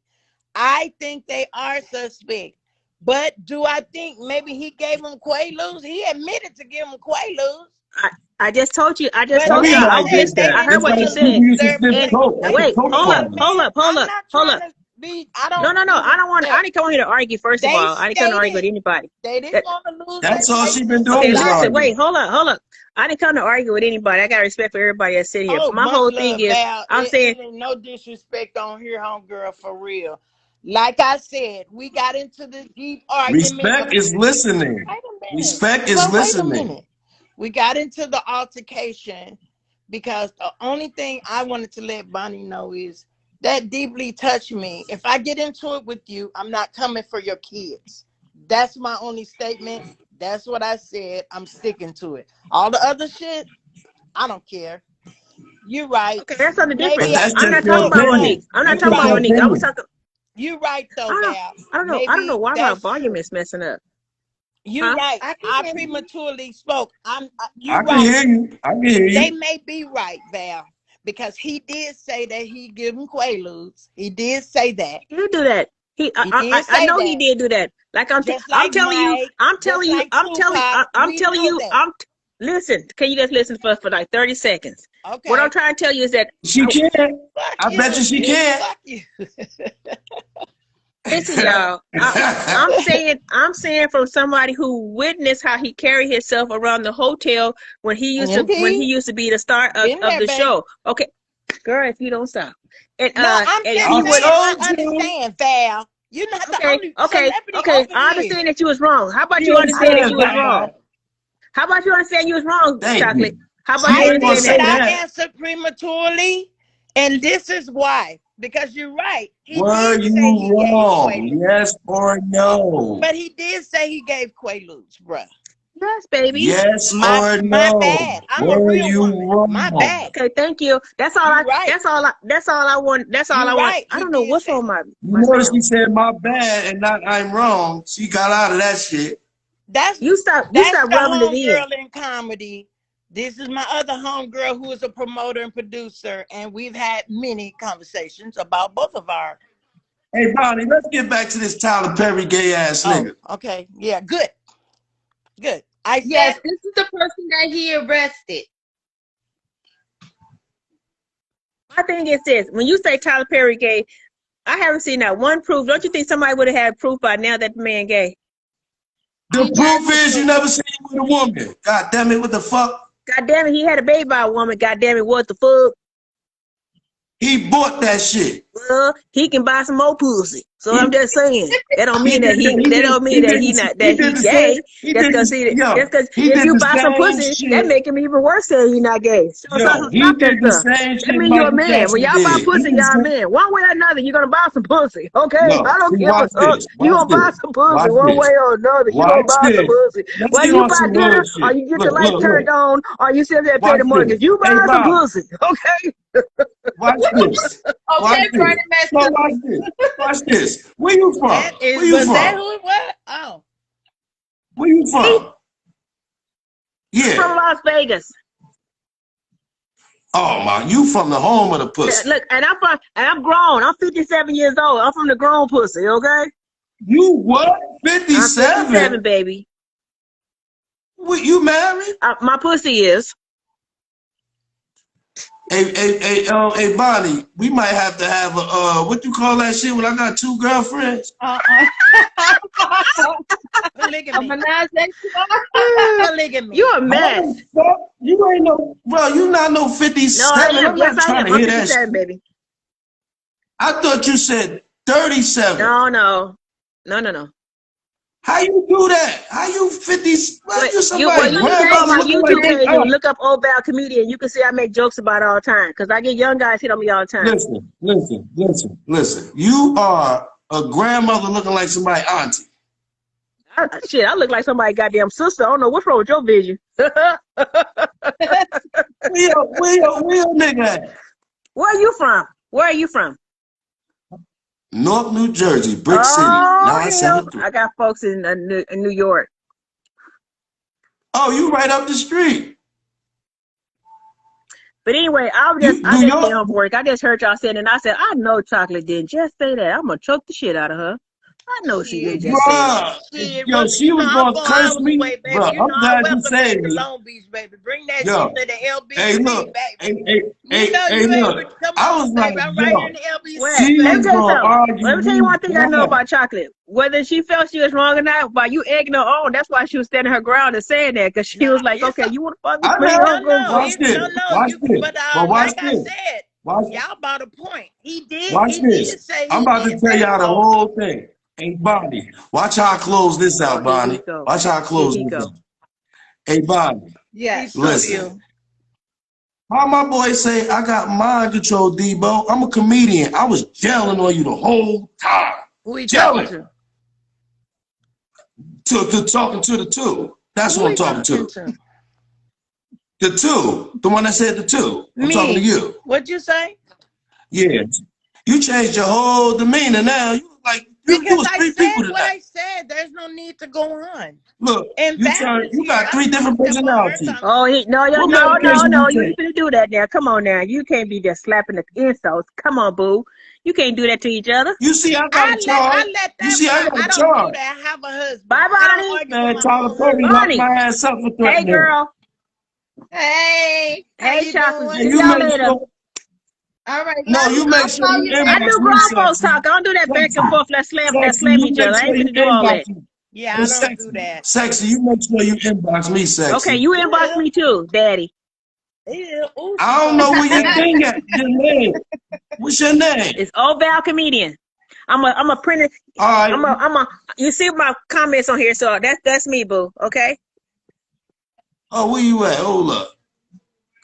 I think they are suspect. But do I think maybe he gave him Quaaludes? He admitted to give him Quaaludes. I, I just told you. I just But told you. they Everybody said did they that. I heard It's didn't what want you like to people said. lose used to their sniff And wait, coke. That's wait, a wait, coke wait a party. minute. I'm hold up, not hold trying up. to be I No, don't no, no. I even don't want. I didn't come here to argue. First of they all, I didn't come to argue stated with anybody. they didn't That want to lose their That's all she been license doing okay? is without Listen, wait, arguing. hold up. I didn't come to argue with anybody. I got respect for everybody that's sitting here. oh My much whole thing love, is, Val. I'm saying, It ain't no disrespect on here, homegirl, for real. Like I said, we got into this deep argument Respect about is listening. wait a minute. Respect is Well, wait a listening. minute. We got into the altercation because the only thing I wanted to let Bonnie know is that deeply touched me. If I get into it with you, I'm not coming for your kids. That's my only statement. That's what I said. I'm sticking to it. All the other shit, I don't care. You're right. okay, that's something But different. Maybe I that's I'm just not no your talking about no. opinion. Monique. I'm not That's You're talking just about your right. Monique. I was opinion. talking. You're right though, I don't know. Val. I don't know Maybe why my that's volume true. is messing up. You're Huh? right. I can I hear you. prematurely spoke. I You're can right. hear you. I can hear They you. may be right, Val, because he did say that he give him Quaaludes. He did say that. He did do that. He did I say know he that. did do that. Like Just I'm like telling you, Mike, just like Tupac. I'm We telling know you, that. listen. Can you just listen for like 30 seconds? What I'm Okay. trying to tell you is that She can. Fuck I bet you you. she can. Fuck you. listen, y'all. I'm saying from somebody who witnessed how he carried himself around the hotel when he Indeed. used to be the star Been of there, the baby. show. Okay, girl, if you don't stop. No, I'm And just he I would. saying I told you. understand, Val. You're not the only celebrity Okay. over I here. understand that you was wrong. How about She you I understand that understand, you was do. wrong? Val. How about you understand you was wrong, Thank Chocolate? you. How about She you I ain't gonna did, understand but say that? I that. answered prematurely, and this is why. Because you're right. He Were did say you he gave wrong? Quaaludes, Yes or no? but he did say he gave Quaaludes, bruh. Yes, baby. Yes or My no? bad. I'm a Were real you woman. My wrong? bad. Okay, thank you. You right. That's all I want. That's all You I want. right. I He don't know did what's say wrong that. with You my notice sound. she said my bad and not I'm wrong. She got out of that shit. That's You that's stop the rubbing it in. homegirl in comedy. This is my other homegirl who is a promoter and producer, and we've had many conversations about both of our. Hey, Bonnie, let's get back to this Tyler Perry gay ass Oh, nigga. okay, yeah, good, good. I said Yes, this is the person that he arrested. My thing is this: when you say Tyler Perry gay, I haven't seen that one proof. Don't you think somebody would have had proof by now that the man gay? The proof is you never seen him with a woman. God damn it, what the fuck? God damn it, he had a baby by a woman. God damn it, what the fuck? He bought that shit. Well, he can buy some more pussy. So I'm He, just saying. That don't he mean that did he. he That did don't mean he that did he the, not he that did he the same gay. he Just did cause the he. yo, Just cause he if did you the buy some same pussy, that shit. make him even worse. Saying he not gay. So Yo, he stop that did the stuff. same That shit mean you're a Michael man. When Jackson y'all buy did. He pussy, did y'all a the man. One way or another, you're gonna buy some pussy. Okay, yo, I don't see, give a watch fuck. this. You Watch gonna buy this. some pussy Watch one way this. or another. You gonna Watch buy some this. pussy. Let's Whether get you on buy some real dinner or shit. you get your Look, lights look, turned look. on or you sit there and pay Watch the this. mortgage, you Hey buy some Bob, pussy. Okay. watch this. Watch Okay, this. Bernie So Mac. watch this. Watch this. Where you from? Where you Was that from? who it was? Oh, Where you Me? from? I'm from Yeah. Las Vegas. Oh my, you from the home of the pussy. Look, and I'm grown. I'm 57 years old. I'm from the grown pussy, okay? You what? I'm 57, 57? baby. What, you married? My pussy is. Hey, Bonnie, we might have to have a what you call that shit when I got two girlfriends? A polygamy. menage a Polygamy. You a How mess. the fuck? You ain't no, bro, you not no No, I 57. am. I'm Yes, not I trying am. to I'm hear that 57, shit. baby. I thought you said 37. No, no. No, no, no. How you do that? How you 50? Well, But you well, somebody you need to go on grandmother my looking like YouTube they page and aunt. look up Old Val Comedian. You can see I make jokes about it all the time because I get young guys hit on me all the time. Listen. You are a grandmother looking like somebody auntie. Shit, I look like somebody goddamn sister. I don't know what's wrong with your vision. Where your nigga at? Where are you from? Where are you from? North New Jersey, Brick City, Oh, hell. 973. I got folks in New York. Oh, you right up the street. But anyway, You I New just came York? home from work. I just heard y'all saying, and I said, I know Chocolate didn't just say that. I'm gonna choke the shit out of her. I know she didn't shit. just say that. Bruh. Shit, Yo, well, she was I'm gonna 4 hours curse me. away, baby. Bruh, You know I'm I glad you welcome that saved to me. Long Beach, baby. Bring that shit Yo, to the hey, LBC, look. baby. Hey, hey, You hey, know hey, you able to look. come I on, was like, baby. I'm right here in yo, the Well, LBC, she let me was baby. tell you gonna something. argue Let me tell you me one thing I know down. about Chocolate. Whether she felt she was wrong or not, by you egging her on, that's why she was standing her ground and saying that, because she Nah, was like, it's okay, a you want to fuck with I me? know. I'm going to no, Watch fuck it, this. no, no. Watch You, this. but But watch like I this. said, Watch, y'all bought a point. watch He this. did say I'm he about to did tell that y'all the part. whole thing. Hey, Bonnie, watch how I close this Oh, out, here he Bonnie. go. Watch how I Here close he this go. out. Hey, Bonnie, He's Yes. so listen. ill. How my boy say I got mind control, Debo. I'm a comedian. I was yelling on you the whole time. Who he talking Yelling to? to talking to the two. That's Who what I'm he talking talking to. to? The two. The one that said the two. I'm talking to Me. you. What'd you say? Yeah. You changed your whole demeanor now. You like you Because was I three said people what tonight. I said. There's no need to go on. Look, And you Val turned is you here. got I three don't want to different step on her personalities. time. Oh, What no, medication you you ain't take? finna do that now. Come on now. You can't be just slapping the insults. Come on, boo. You can't do that to each other. You see, I got a charge. I let You that see, I ride. got a I don't do charge. that. I have a husband. Bye, I don't Bonnie. argue with Man, my Tyler own Perry husband. locked Bonnie. my ass up for Hey, threatening him. girl. Hey, how Hey, you Chocolate. And doing? See you y'all make later. sure, All right, no, love you. you make I'll sure call you you I back. inbox do me, grown folks sexy. talk. I don't do that back and Sexy. forth. Let's Sexy, slam you each make other. I sure ain't you finna do all that. inbox me. Yeah, Hey, I don't do sexy. that. Sexy, you make sure you inbox me, Okay, sexy. you inbox Ew. me too, Daddy. Ew. Ooh, she I don't going know to where your sleep. thing at. Your name. What's your name? It's Old Val Comedian. I'm a print it. All right. You see my comments on here, so that's me, boo. Okay. Oh, where you at? Hold up.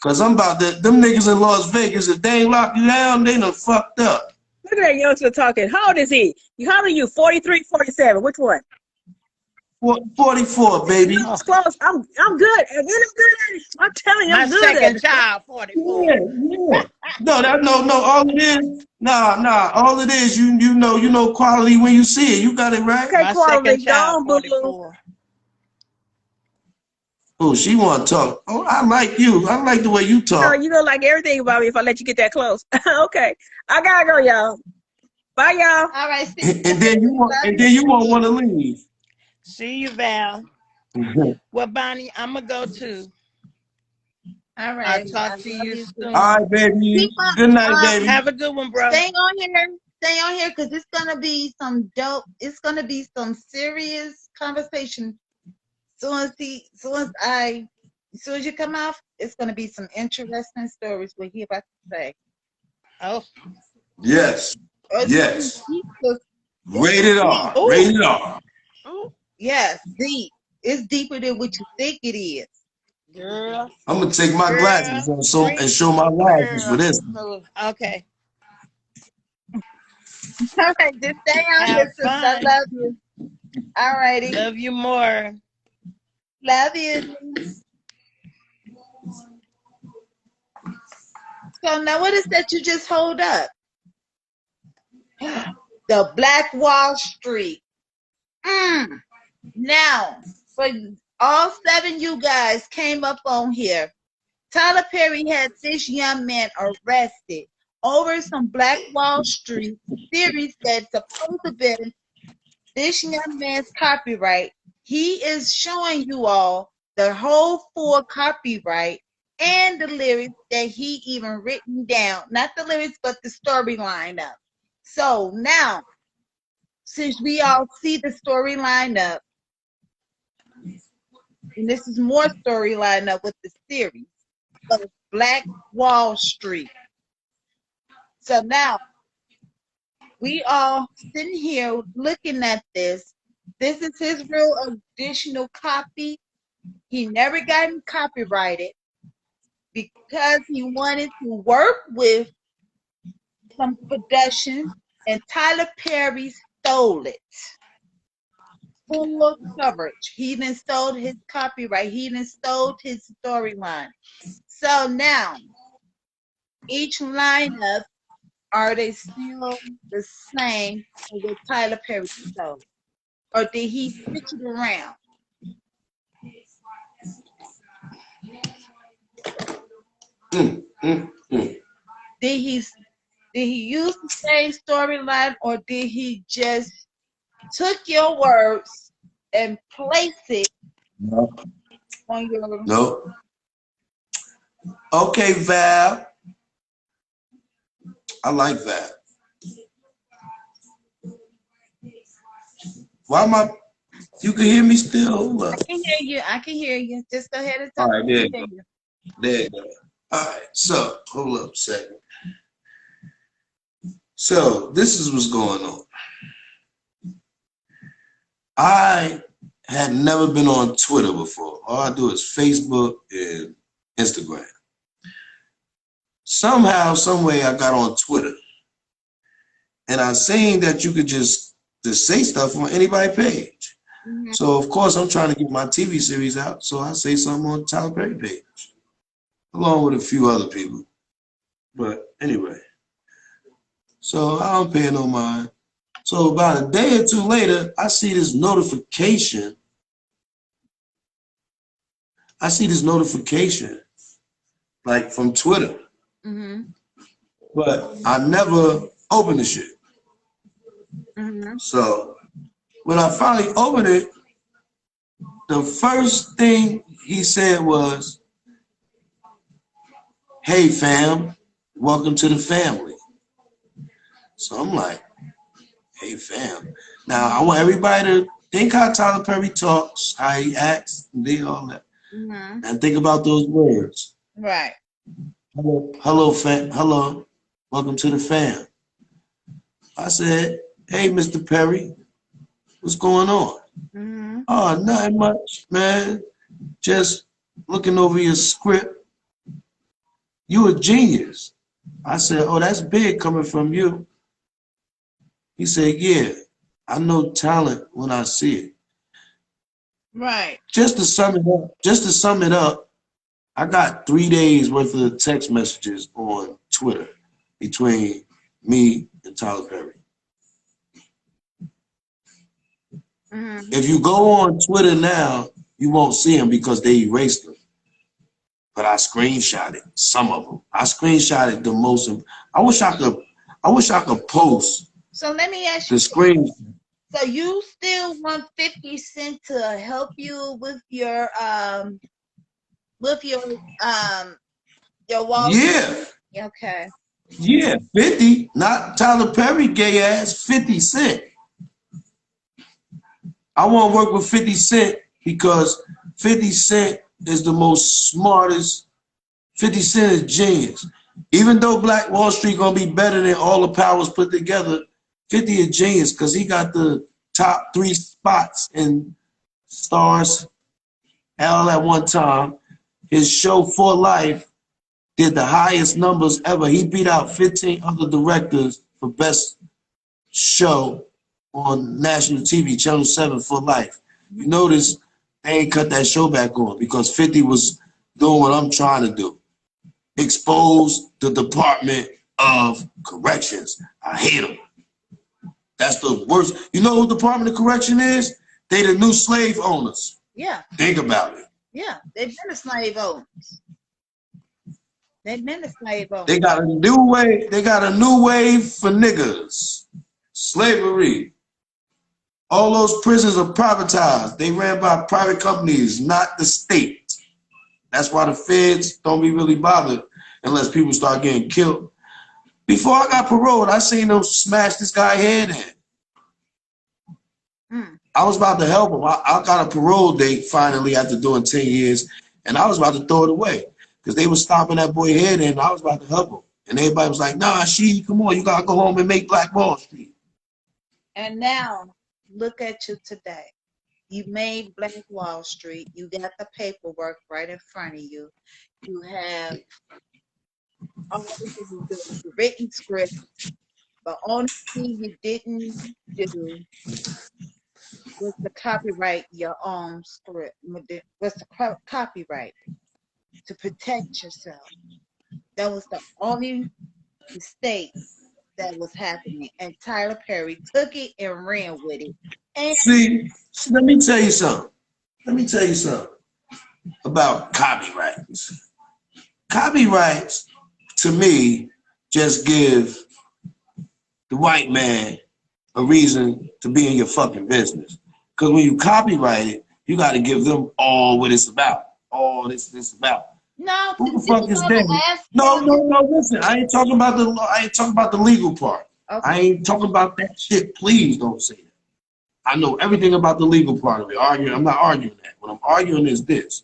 Cause I'm about to, them niggas in Las Vegas, if they ain't locked you down, they done fucked up. Look at that youngster talking. How old is he? How old are you? 43, 47. Which one? 44, You baby. Oh, was close. I'm good. And I'm good at it. I'm telling you, my I'm good at second it. child, 44. Yeah. No. All it is, nah. All it is, you know quality when you see it. You got it right. Okay, My second quality. Go child, on, boo boo. 44. Oh, she want to talk. Oh, I like you. I like the way you talk. You gonna like everything about me if I let you get that close. Okay. I gotta go, y'all. Bye, y'all. All right, see And you then you later. want, Love and then you. you won't want to leave. See you, Val. All Well, Bonnie, I'm going to go too. All I'll right, I talk to love you you too. soon. right, baby. Keep on, Good night, baby. Have a good one, bro. stay on here, because it's gonna be some dope. It's gonna be some serious conversation as soon as you come off, it's gonna be some interesting stories what he about to say. Oh, Yes. It's gonna be Yes. deep. 'Cause it's Rated deep. R. oh, Rated R. oh, Yes, deep. It's deeper than what you think it is. girl, I'm gonna take my girl, glasses and bring, show my glasses for girl. this. Okay, All right, just stay on here, have sis. I fun. love you. All righty. Love you more. Love you. So now what is that you just hold up? The Black Wall Street. Mm. Now, for all seven you guys came up on here, Tyler Perry had this young man arrested over some Black Wall Street series that's supposed to be this young man's copyright. He is showing you all the whole full copyright and the lyrics that he even written down. Not the lyrics, but the storyline up. So now, since we all see the storyline up, and this is more storyline up with the series of Black Wall Street. So now we all sitting here looking at this. This is his real additional copy. He never gotten copyrighted because he wanted to work with some production, and Tyler Perry stole it. Full coverage. He done stole his copyright. He done stole his storyline. So now each lineup, are they still the same with Tyler Perry stole? Or did he switch it around? Mm, mm, mm. Did he use the same storyline, or did he just took your words and place it No. on your? No. Okay, Val. I like that. Why am I? You can hear me still? Hold I up. can hear you. I can hear you. Just go ahead and All talk. right, I there can you hear go. you. There you go. All right. So, hold up a second. So, this is what's going on. I had never been on Twitter before. All I do is Facebook and Instagram. Somehow, some way, I got on Twitter, and I seen that you could just say stuff on anybody's page. Mhm. So of course I'm trying to get my TV series out, so I say something on Tyler Perry page, along with a few other people. But anyway, so I don't pay no mind. So about a day or two later, I see this notification. Like from Twitter, Mhm. but I never opened the shit. Mhm. So when I finally opened it, the first thing he said was, "Hey fam, welcome to the family." So I'm like, "Hey fam." Now I want everybody to think how Tyler Perry talks, how he acts, and think all that. Mhm. And think about those words. Right. Hello, fam. Hello. Welcome to the fam. I said, "Hey, Mr. Perry, what's going on?" Mhm. "Oh, nothing much, man. Just looking over your script. You a genius." I said, "Oh, that's big coming from you." He said, "Yeah, I know talent when I see it." Right. Just to sum it up, I got 3 days worth of text messages on Twitter between me and Tyler Perry. Mhm. If you go on Twitter now, you won't see them because they erased them. But I screenshotted some of them. I screenshotted the most. I wish I could. I wish I could post So let me ask the you. screen. So you still want 50 Cent to help you with your Wall Yeah, Street? Okay. yeah, 50. Not Tyler Perry, gay ass. 50 Cent. I want to work with 50 Cent because 50 Cent is the most smartest. 50 Cent is genius. Even though Black Wall Street gonna be better than all the powers put together, 50 is genius because he got the top 3 spots in stars all at one time. His show For Life did the highest numbers ever. He beat out 15 other directors for best show on national TV, Channel 7 For Life. You notice they ain't cut that show back on because 50 was doing what I'm trying to do. Expose the Department of Corrections. I hate them. That's the worst. You know who Department of Correction is? They the new slave owners. Yeah. Think about it. Yeah. They've been a slave owners. They've been a slave owners. They got a new way. They got a new wave for niggas. Slavery. All those prisons are privatized. They ran by private companies, not the state. That's why the feds don't be really bothered unless people start getting killed. Before I got paroled, I seen them smash this guy's head in. I was about to help him. I got a parole date finally after doing 10 years, and I was about to throw it away because they were stomping that boy's head in, and I was about to help him. And everybody was like, nah, come on, you got to go home and make Black Wall Street. And now, look at you today. You made Black Wall Street. You got the paperwork right in front of you. You have all the written script. The only thing you didn't do was to copyright your own script. Was to copyright to protect yourself. That was the only mistake that was happening. And Tyler Perry took it and ran with it. And See, let me tell you something. Let me tell you something about copyrights. Copyrights, to me, just give the white man a reason to be in your fucking business. Because when you copyright it, you got to give them all what it's about. All this about. no, Who the fuck is that? No, listen. I ain't talking about the legal part. Okay. I ain't talking about that shit. Please don't say that. I know everything about the legal part of it. I'm not arguing that. What I'm arguing is this.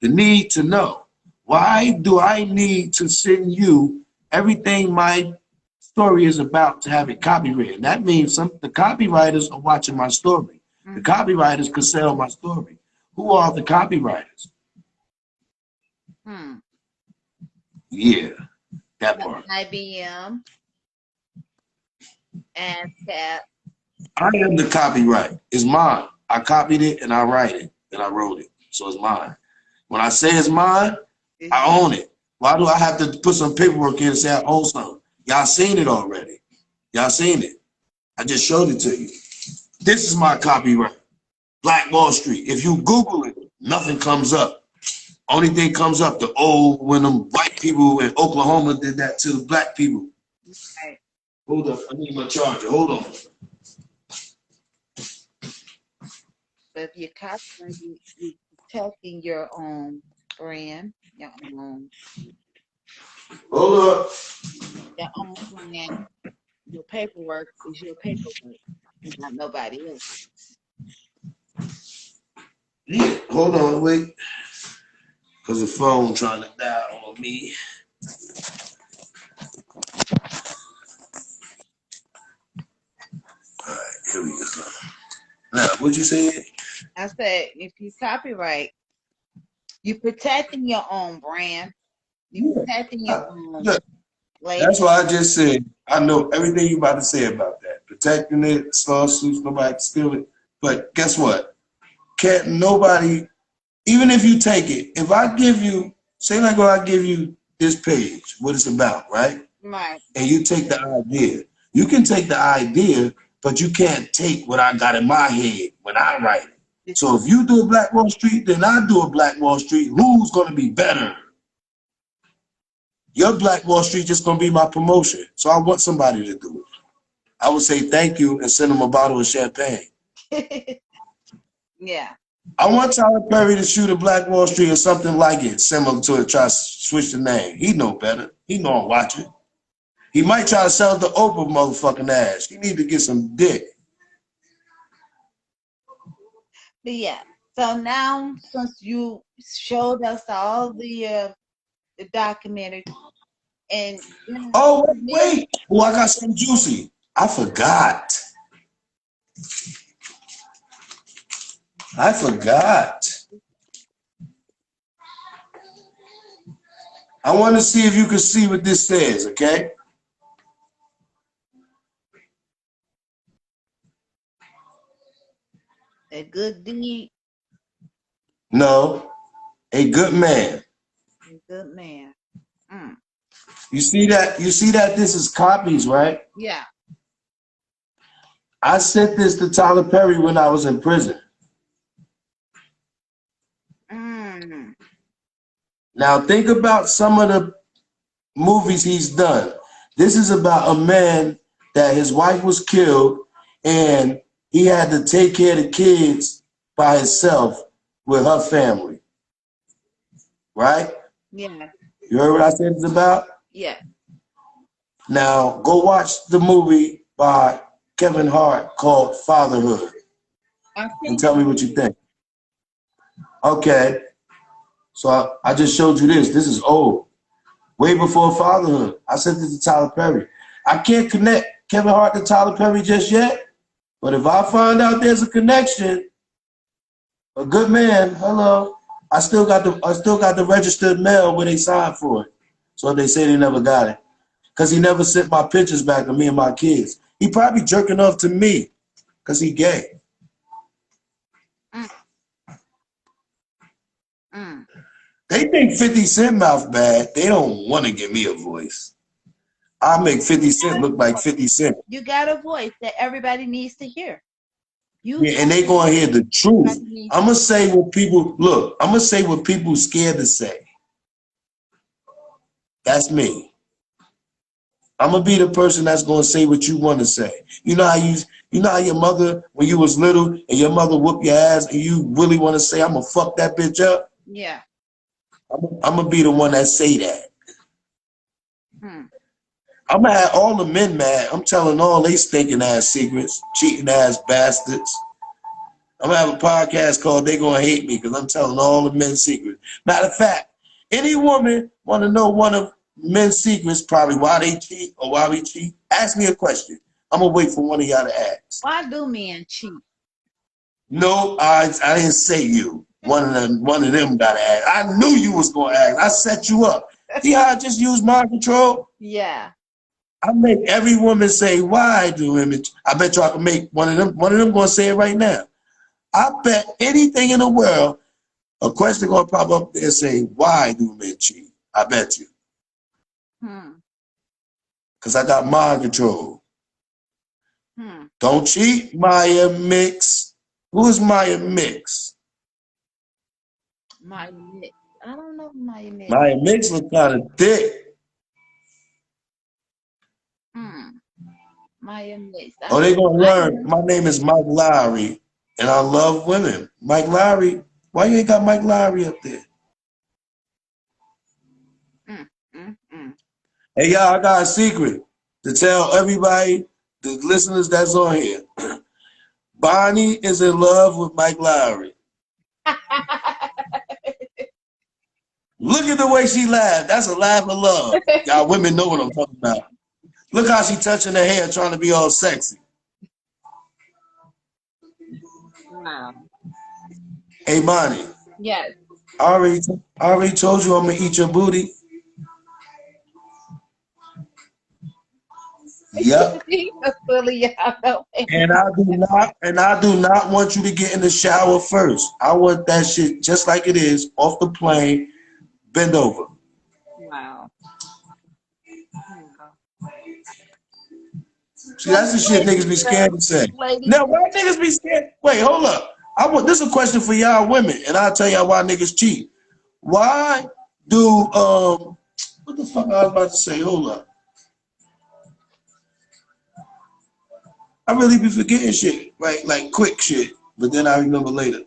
The need to know. Why do I need to send you everything my story is about to have it copyrighted? That means the copywriters are watching my story. The copywriters could sell my story. Who are the copywriters? Yeah, that part. IBM, ASCAP. I am the copyright. It's mine. I copied it and I write it and I wrote it. So it's mine. When I say it's mine, I own it. Why do I have to put some paperwork in and say I own something? Y'all seen it already. Y'all seen it. I just showed it to you. This is my copyright. Black Wall Street. If you Google it, nothing comes up. Only thing comes up, when them white people in Oklahoma did that to the black people. Right. Hold up, I need my charger. Hold on. But if you're copying, you're protecting your own brand, your own Hold up. brand. Your paperwork is your paperwork. It's not nobody else. Yeah, hold on, wait. Because the phone trying to die on me. All right, here we go. Now, what'd you say? I said, if you copyright, you're protecting your own brand. You're protecting your own label. That's why I just said, I know everything you about to say about that. Protecting it, lawsuits, nobody can steal it. But guess what? Can't nobody, even if you take it, if I give you, say like I give you this page, what it's about, right? Right. And you take the idea. You can take the idea, but you can't take what I got in my head when I write it. So if you do a Black Wall Street, then I do a Black Wall Street. Who's going to be better? Your Black Wall Street just going to be my promotion. So I want somebody to do it. I would say thank you and send them a bottle of champagne. Yeah. I want Tyler Perry to shoot a Black Wall Street or something like it, similar to it, try to switch the name. He know better. He know I'm watching. He might try to sell the Oprah motherfucking ass. He need to get some dick. But yeah, So now, since you showed us all the documentary, and Oh, men, wait. Oh, I got something juicy. I forgot. I forgot. I want to see if you can see what this says, okay? a good deed, No, a good man. a good man. Mm. You see that? You see that this is copies, right? Yeah. I sent this to Tyler Perry when I was in prison. Mm. Now think about some of the movies he's done. This is about a man that his wife was killed and he had to take care of the kids by himself with her family, right? Yeah. You heard what I said it's about? Yeah. Now go watch the movie by Kevin Hart called Fatherhood I and think tell me what you think. Okay, so I just showed you this. This is old, way before Fatherhood. I sent this to Tyler Perry. I can't connect Kevin Hart to Tyler Perry just yet, but if I find out there's a connection, a good man, hello, I still got the registered mail where they signed for it. So they say they never got it. Because he never sent my pictures back of me and my kids. He probably jerking off to me because he gay. mm, mm. They think 50 Cent mouth bad. They don't want to give me a voice. I make 50 Cent look like 50 Cent. You got a voice that everybody needs to hear. You Yeah, and have they a gonna voice hear the truth. everybody needs I'm to gonna say what people look. I'm gonna say what people scared to say. That's me. I'm gonna be the person that's gonna say what you want to say. You know how your mother, when you was little, and your mother whooped your ass, and you really want to say, "I'm gonna fuck that bitch up." Yeah. I'm gonna be the one that say that. Hmm. I'm gonna have all the men mad. I'm telling all they stinking ass secrets, cheating ass bastards. I'm gonna have a podcast called "They Gonna Hate Me" because I'm telling all the men's secrets. Matter of fact, any woman want to know one of men's secrets, probably why they cheat or why we cheat, ask me a question. I'm gonna wait for one of y'all to ask. Why do men cheat? No, I didn't say you. One of them gotta ask. I knew you was gonna ask. I set you up. See how I just used mind control? Yeah. I make every woman say why do women. I bet you I can make one of them. One of them gonna say it right now. I bet anything in the world, a question gonna pop up there saying, why do men cheat? I bet you. Hmm. Because I got mind control. Hmm. Don't cheat, Maya Mix. Who is Maya Mix? My mix. I don't know my mix. Maya Mix look kind of thick. Hmm. My mix. I Oh, they know gonna learn. my My name is Mike Lowry, and I love women. Mike Lowry. Why you ain't got Mike Lowry up there? mm, mm. Hey, y'all, I got a secret to tell everybody, the listeners that's on here. Bonnie is in love with Mike Lowry. Look at the way she laughed. That's a laugh of love. Y'all women know what I'm talking about. Look how she touching her hair, trying to be all sexy. Wow. Hey, Bonnie, Yes. I already told you I'm gonna eat your booty. Yep. That's silly, y'all know. And I do not want you to get in the shower first. I want that shit just like it is, off the plane, bend over. Wow. Wow. See, So, that's the shit niggas be scared to say. ladies, Now, why niggas be scared? Wait, hold up. This is a question for y'all women, and I'll tell y'all why niggas cheat. Why do what the fuck I was about to say? Hold up. I really be forgetting shit, right? Like quick shit, but then I remember later.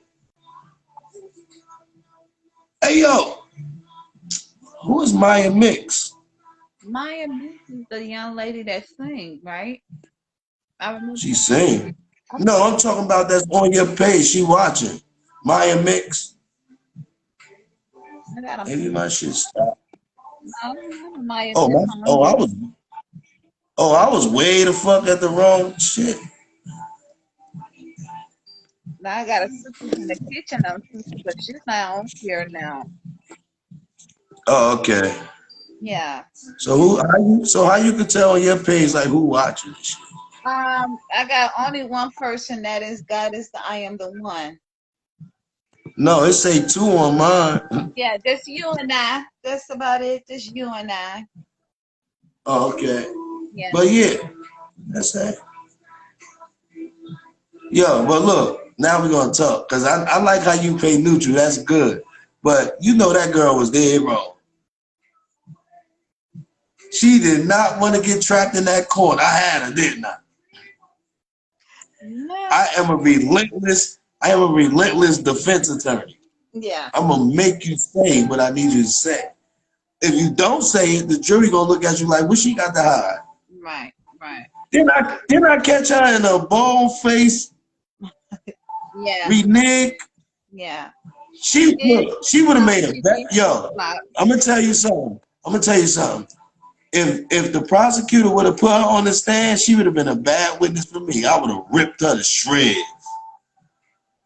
Hey yo, who is Maya Mix? Maya Mix is the young lady that sings, right? I remember. She sing. I No, I'm talking about that's on your page. She watching. Maya Mix. I got a Maybe my shit stopped. no, I don't have a Maya Oh Miss my. on here. I was way the fuck at the wrong shit. Now I got a Sisters in the Kitchen on sister, but she's not on here now. Oh, okay. Yeah. So how you could tell on your page like who watching this shit? I got only one person that is God is the I am the one. No, it say 2 on mine. Yeah, just you and I. That's about it. Just you and I. Oh, okay. Yeah. But yeah, that's it. Yo, but look, now we're gonna talk. Cause I like how you pay neutral, that's good. But you know that girl was dead wrong. She did not want to get trapped in that corner. I had her, didn't I? Yeah. I am a relentless defense attorney. Yeah. I'm gonna make you say what I need you to say. If you don't say it, the jury gonna look at you like, what she got to hide? Right. Right. Didn't I catch her in a bald face, Yeah. renege? Yeah. She Did would have made a she bet. did Yo, flop. I'm gonna tell you something. If the prosecutor would have put her on the stand, she would have been a bad witness for me. I would have ripped her to shreds.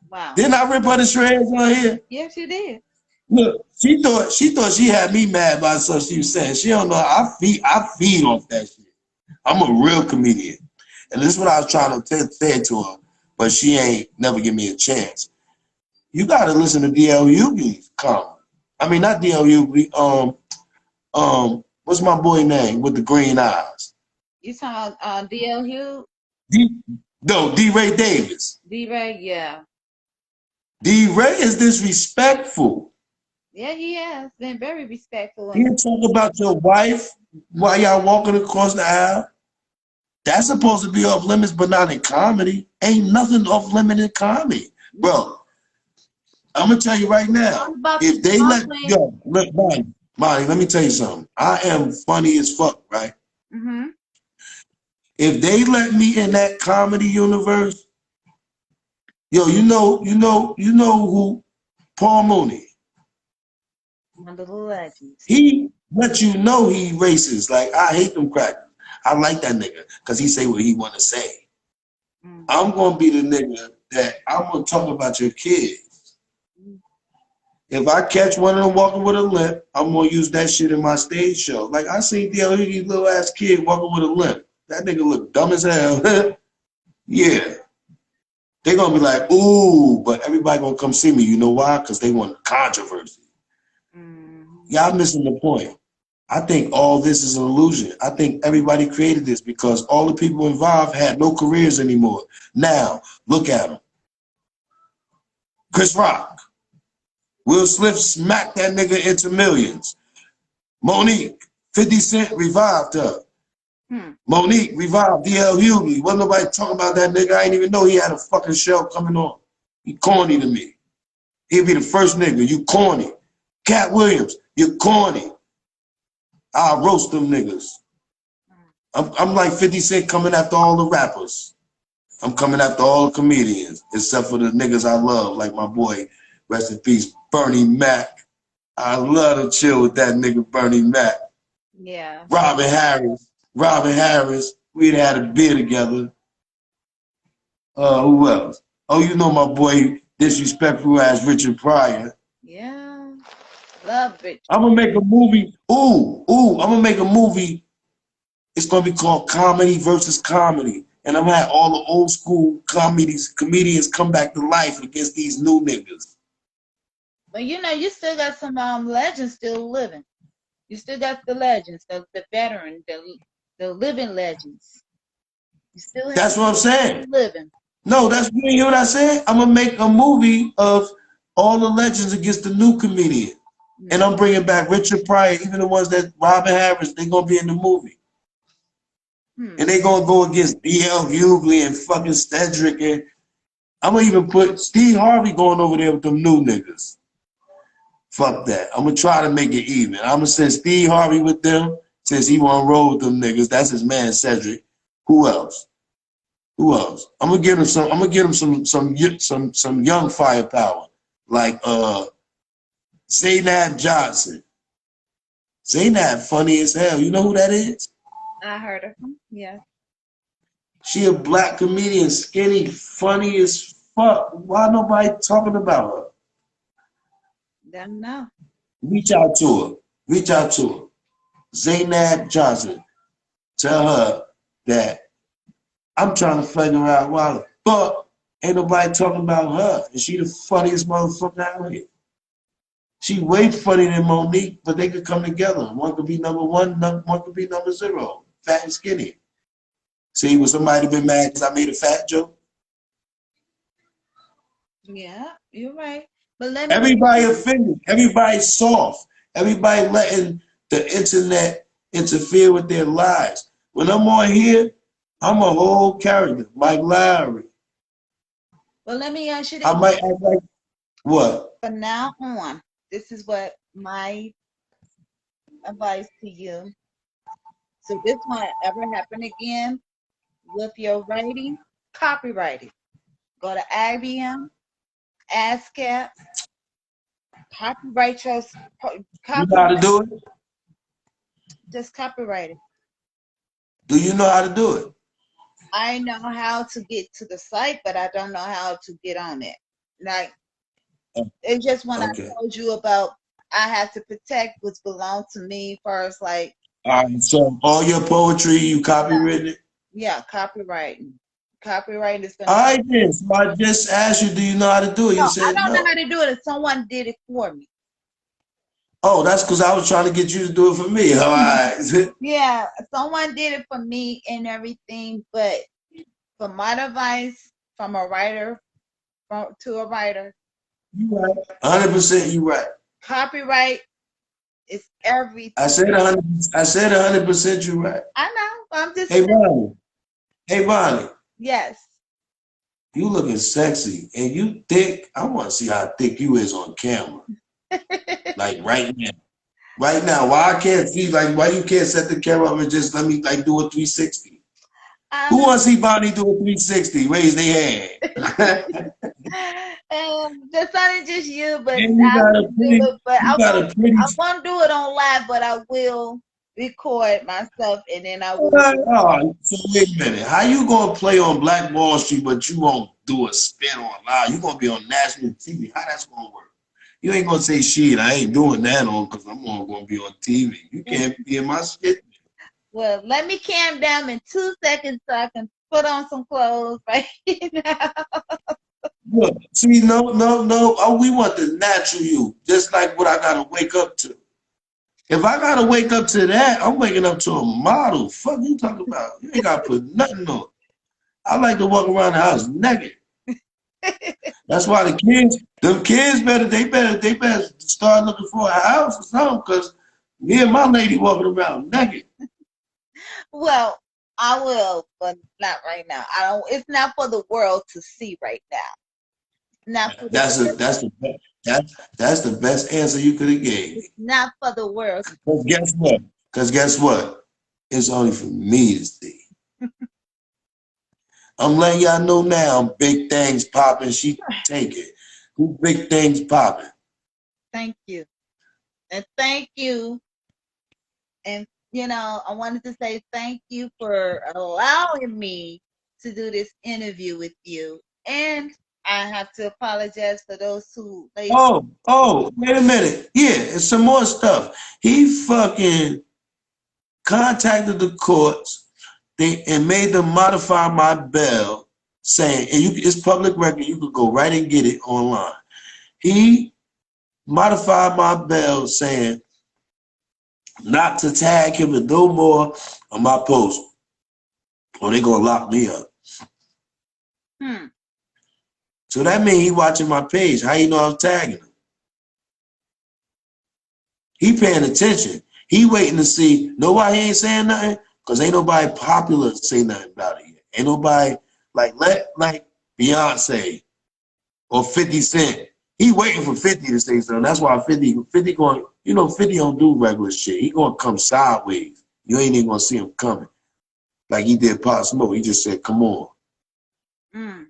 Wow. Didn't I rip her to shreds on here? Yes, you did. Look, she thought she had me mad by something she was saying. She don't know I feed off that shit. I'm a real comedian. And this is what I was trying to say to her, but she ain't never give me a chance. You gotta listen to DL Hughley's comment. I mean not DL Hughley, what's my boy name with the green eyes? You saw DL Hugh? D. Ray Davis. D Ray, yeah. D. Ray is disrespectful. Yeah, he has been very respectful He and didn't talk about your wife while y'all walking across the aisle. That's supposed to be off limits, but not in comedy. Ain't nothing off limits in comedy. Bro, I'm gonna tell you right now. what about If the they let smuggling? yo, look, Monty, let me tell you something. I am funny as fuck, right? Mm-hmm. If they let me in that comedy universe, yo, you know who Paul Mooney. One of the legends. He let you know he racist. Like I hate them crackers. I like that nigga because he say what he want to say. Mm. I'm gonna be the nigga that I'm gonna talk about your kids. If I catch one of them walking with a limp, I'm gonna use that shit in my stage show. Like I seen DL Hughley's little ass kid walking with a limp. That nigga look dumb as hell. Yeah. They're gonna be like, ooh, but everybody gonna come see me. You know why? Because they want controversy. Mm. Y'all missing the point. I think all this is an illusion. I think everybody created this because all the people involved had no careers anymore. Now, look at them. Chris Rock. Will Smith smacked that nigga into millions. Monique, 50 Cent revived her. Hmm. Monique revived DL Hughley. Wasn't nobody talking about that nigga. I didn't even know he had a fucking show coming on. He corny to me. He'd be the first nigga. You corny. Cat Williams, you corny. I'll roast them niggas. I'm like 50 Cent coming after all the rappers. I'm coming after all the comedians, except for the niggas I love, like my boy, rest in peace, Bernie Mac. I love to chill with that nigga Bernie Mac. Yeah. Robin Harris. We'd had a beer together. Who else? Oh, you know my boy, disrespectful ass Richard Pryor. Yeah. Love it. I'm gonna make a movie. I'm gonna make a movie. It's gonna be called Comedy versus Comedy. And I'm gonna have all the old school comedians come back to life against these new niggas. But you know, you still got some legends still living. You still got the legends, the veteran, the living legends. You still have That's what I'm saying. living. No, you hear what I said? I'm gonna make a movie of all the legends against the new comedian. And I'm bringing back Richard Pryor, even the ones that Robin Harris, they're gonna be in the movie. And they're gonna go against DL Hughley and fucking Stedrick. And I'm gonna even put Steve Harvey going over there with them new niggas. Fuck that. I'm gonna try to make it even. I'm gonna send Steve Harvey with them since he wanna roll with them niggas. That's his man Cedric. Who else? I'm gonna give him some young firepower. like Zaynab Johnson. Zaynab funny as hell. You know who that is? I heard of him. Yeah. She a black comedian, skinny, funny as fuck. Why nobody talking about her? Don't know. Reach out to her. Reach out to her. Zaynab Johnson. Tell her that I'm trying to figure out why the fuck ain't nobody talking about her. And she the funniest motherfucker out here. She way funnier than Monique, but they could come together. One could be number one, one could be number 0. Fat and skinny. See, would somebody been mad because I made a fat joke? Yeah, you're right. But let me. Everybody offended. Everybody's soft. Everybody letting the internet interfere with their lives. When I'm on here, I'm a whole character, Mike Lowry. Well, let me ask you I this. might act like what? From now on, this is what my advice to you. So this won't ever happen again with your writing, copywriting. Go to IBM, ASCAP, copyright your You know how to copyright. do it? Just copyright it. Do you know how to do it? I know how to get to the site, but I don't know how to get on it. Like it's just when I Okay. told you about I have to protect what's belong to me first, like All right. So all your poetry, you copywritten it? yeah, copywriting. Copywriting is All gonna right then. So I just asked you, do you know how to do it? no, You I said don't know how no. to do it if someone did it for me. Oh, that's because I was trying to get you to do it for me. All right. Yeah, someone did it for me and everything, but from my advice, from a writer to a writer, You right. 100% you right. copyright is everything. I said 100. I said 100% you right. I know. I'm just Hey Bonnie. Hey Bonnie. yes. You looking sexy and you thick. I want to see how thick you is on camera. Like right now. Right now. Why I can't see, like, why you can't set the camera up and just let me, like, do a 360? Who Um, wants to see Bonnie do a 360? Raise their hand. that's not just you, but And I will do it. But you got a pretty, I won't do it on live, but I will record myself and then I will. oh, so wait a minute. How you going to play on Black Wall Street, but you won't do a spin on live? You going to be on national TV. How that's going to work? You ain't going to say shit. I ain't doing that on because I'm going to be on TV. You can't be in my shit. Well, let me calm down in 2 seconds so I can put on some clothes right now. Look, see, no. Oh, we want the natural you, just like what I gotta wake up to. If I gotta wake up to that, I'm waking up to a model. Fuck you talking about? You ain't gotta put nothing on. I like to walk around the house naked. That's why them kids better start looking for a house or something, cause me and my lady walking around naked. Well, I will, but not right now. I don't. It's not for the world to see right now. Not for the. That's the best answer you could have gave It's me. not for the world. Cause guess what? It's only for me to see. I'm letting y'all know now, big things popping. She take it. Who big things popping? Thank you, and thank you, and I wanted to say thank you for allowing me to do this interview with you, and I have to apologize for those who ladies. Wait a minute. Yeah, it's some more stuff. He fucking contacted the courts and made them modify my bail, saying, and it's public record, you could go right and get it online. He modified my bail saying not to tag him and no more on my post, or they gonna lock me up. Hmm. So that means he watching my page. How you know I'm tagging him? He paying attention. He waiting to see. Nobody ain't saying nothing because ain't nobody popular say nothing about it yet. Ain't nobody like Beyonce or 50 Cent. He waiting for 50 to say something. That's why 50 going, 50 don't do regular shit. He gonna come sideways. You ain't even gonna see him coming. Like he did Pop Smoke. He just said, come on. Mm.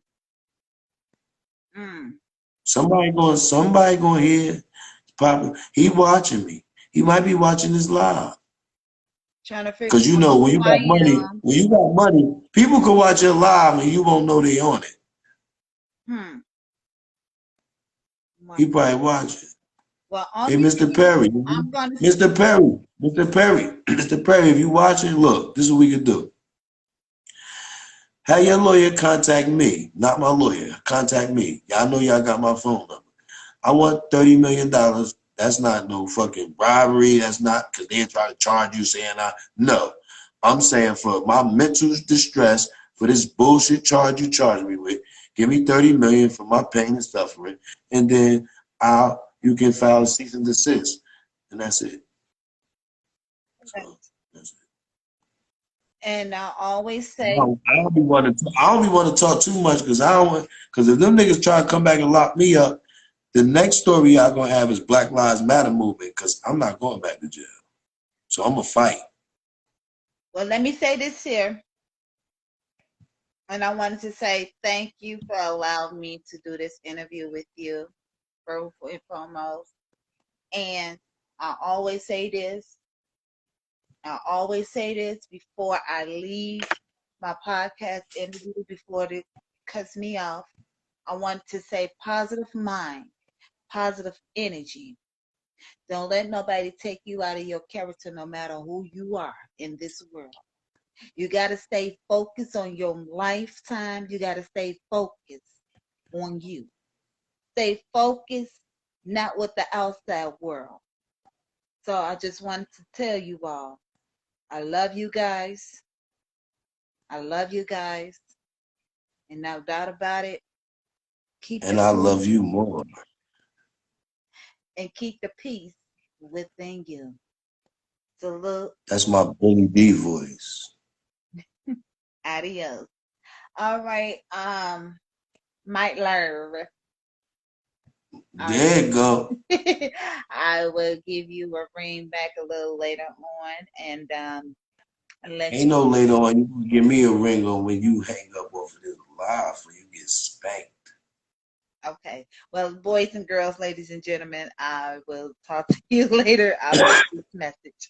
Mm. Somebody gonna hear. Probably he watching me. He might be watching this live. Trying to figure Cause you out know who I am. when you got money, people can watch your live and you won't know they on it. Hmm. He Wow. probably watching. Well, Hey, only Mr. thing Perry, I'm gonna Mr. Perry, Mr. Perry, Mr. Perry, if you watching, look, this is what we can do. Have your lawyer contact me, not my lawyer. Contact me. Y'all know y'all got my phone number. I want $30 million. That's not no fucking robbery. That's not because they're trying to charge you saying no. I'm saying for my mental distress for this bullshit charge you charge me with, give me 30 million for my pain and suffering, and then you can file a cease and desist. And that's it. So that's it. and I always I say, don't, I don't be want to. I don't be want to talk too much because I don't want. Because if them niggas try to come back and lock me up, the next story y'all gonna have is Black Lives Matter movement. Because I'm not going back to jail, so I'm gonna fight. well, let me say this here. And I wanted to say thank you for allowing me to do this interview with you, first and foremost. And I always say this. I always say this before I leave my podcast interview, before it cuts me off. I want to say positive mind, positive energy. Don't let nobody take you out of your character, no matter who you are in this world. You got to stay focused on your lifetime. You got to stay focused on you. Stay focused, not with the outside world. So I just wanted to tell you all, I love you guys. I love you guys. And no doubt about it, keep the And I peace love you more. and keep the peace within you. Salute. That's my Billy D voice. Adios. All right. Mike Love. I There you go. I will give you a ring back a little later on and let Ain't you. no later on. You can give me a ring on when you hang up off of this live, or you get spanked. Okay. Well, boys and girls, ladies and gentlemen, I will talk to you later. I'll post this message.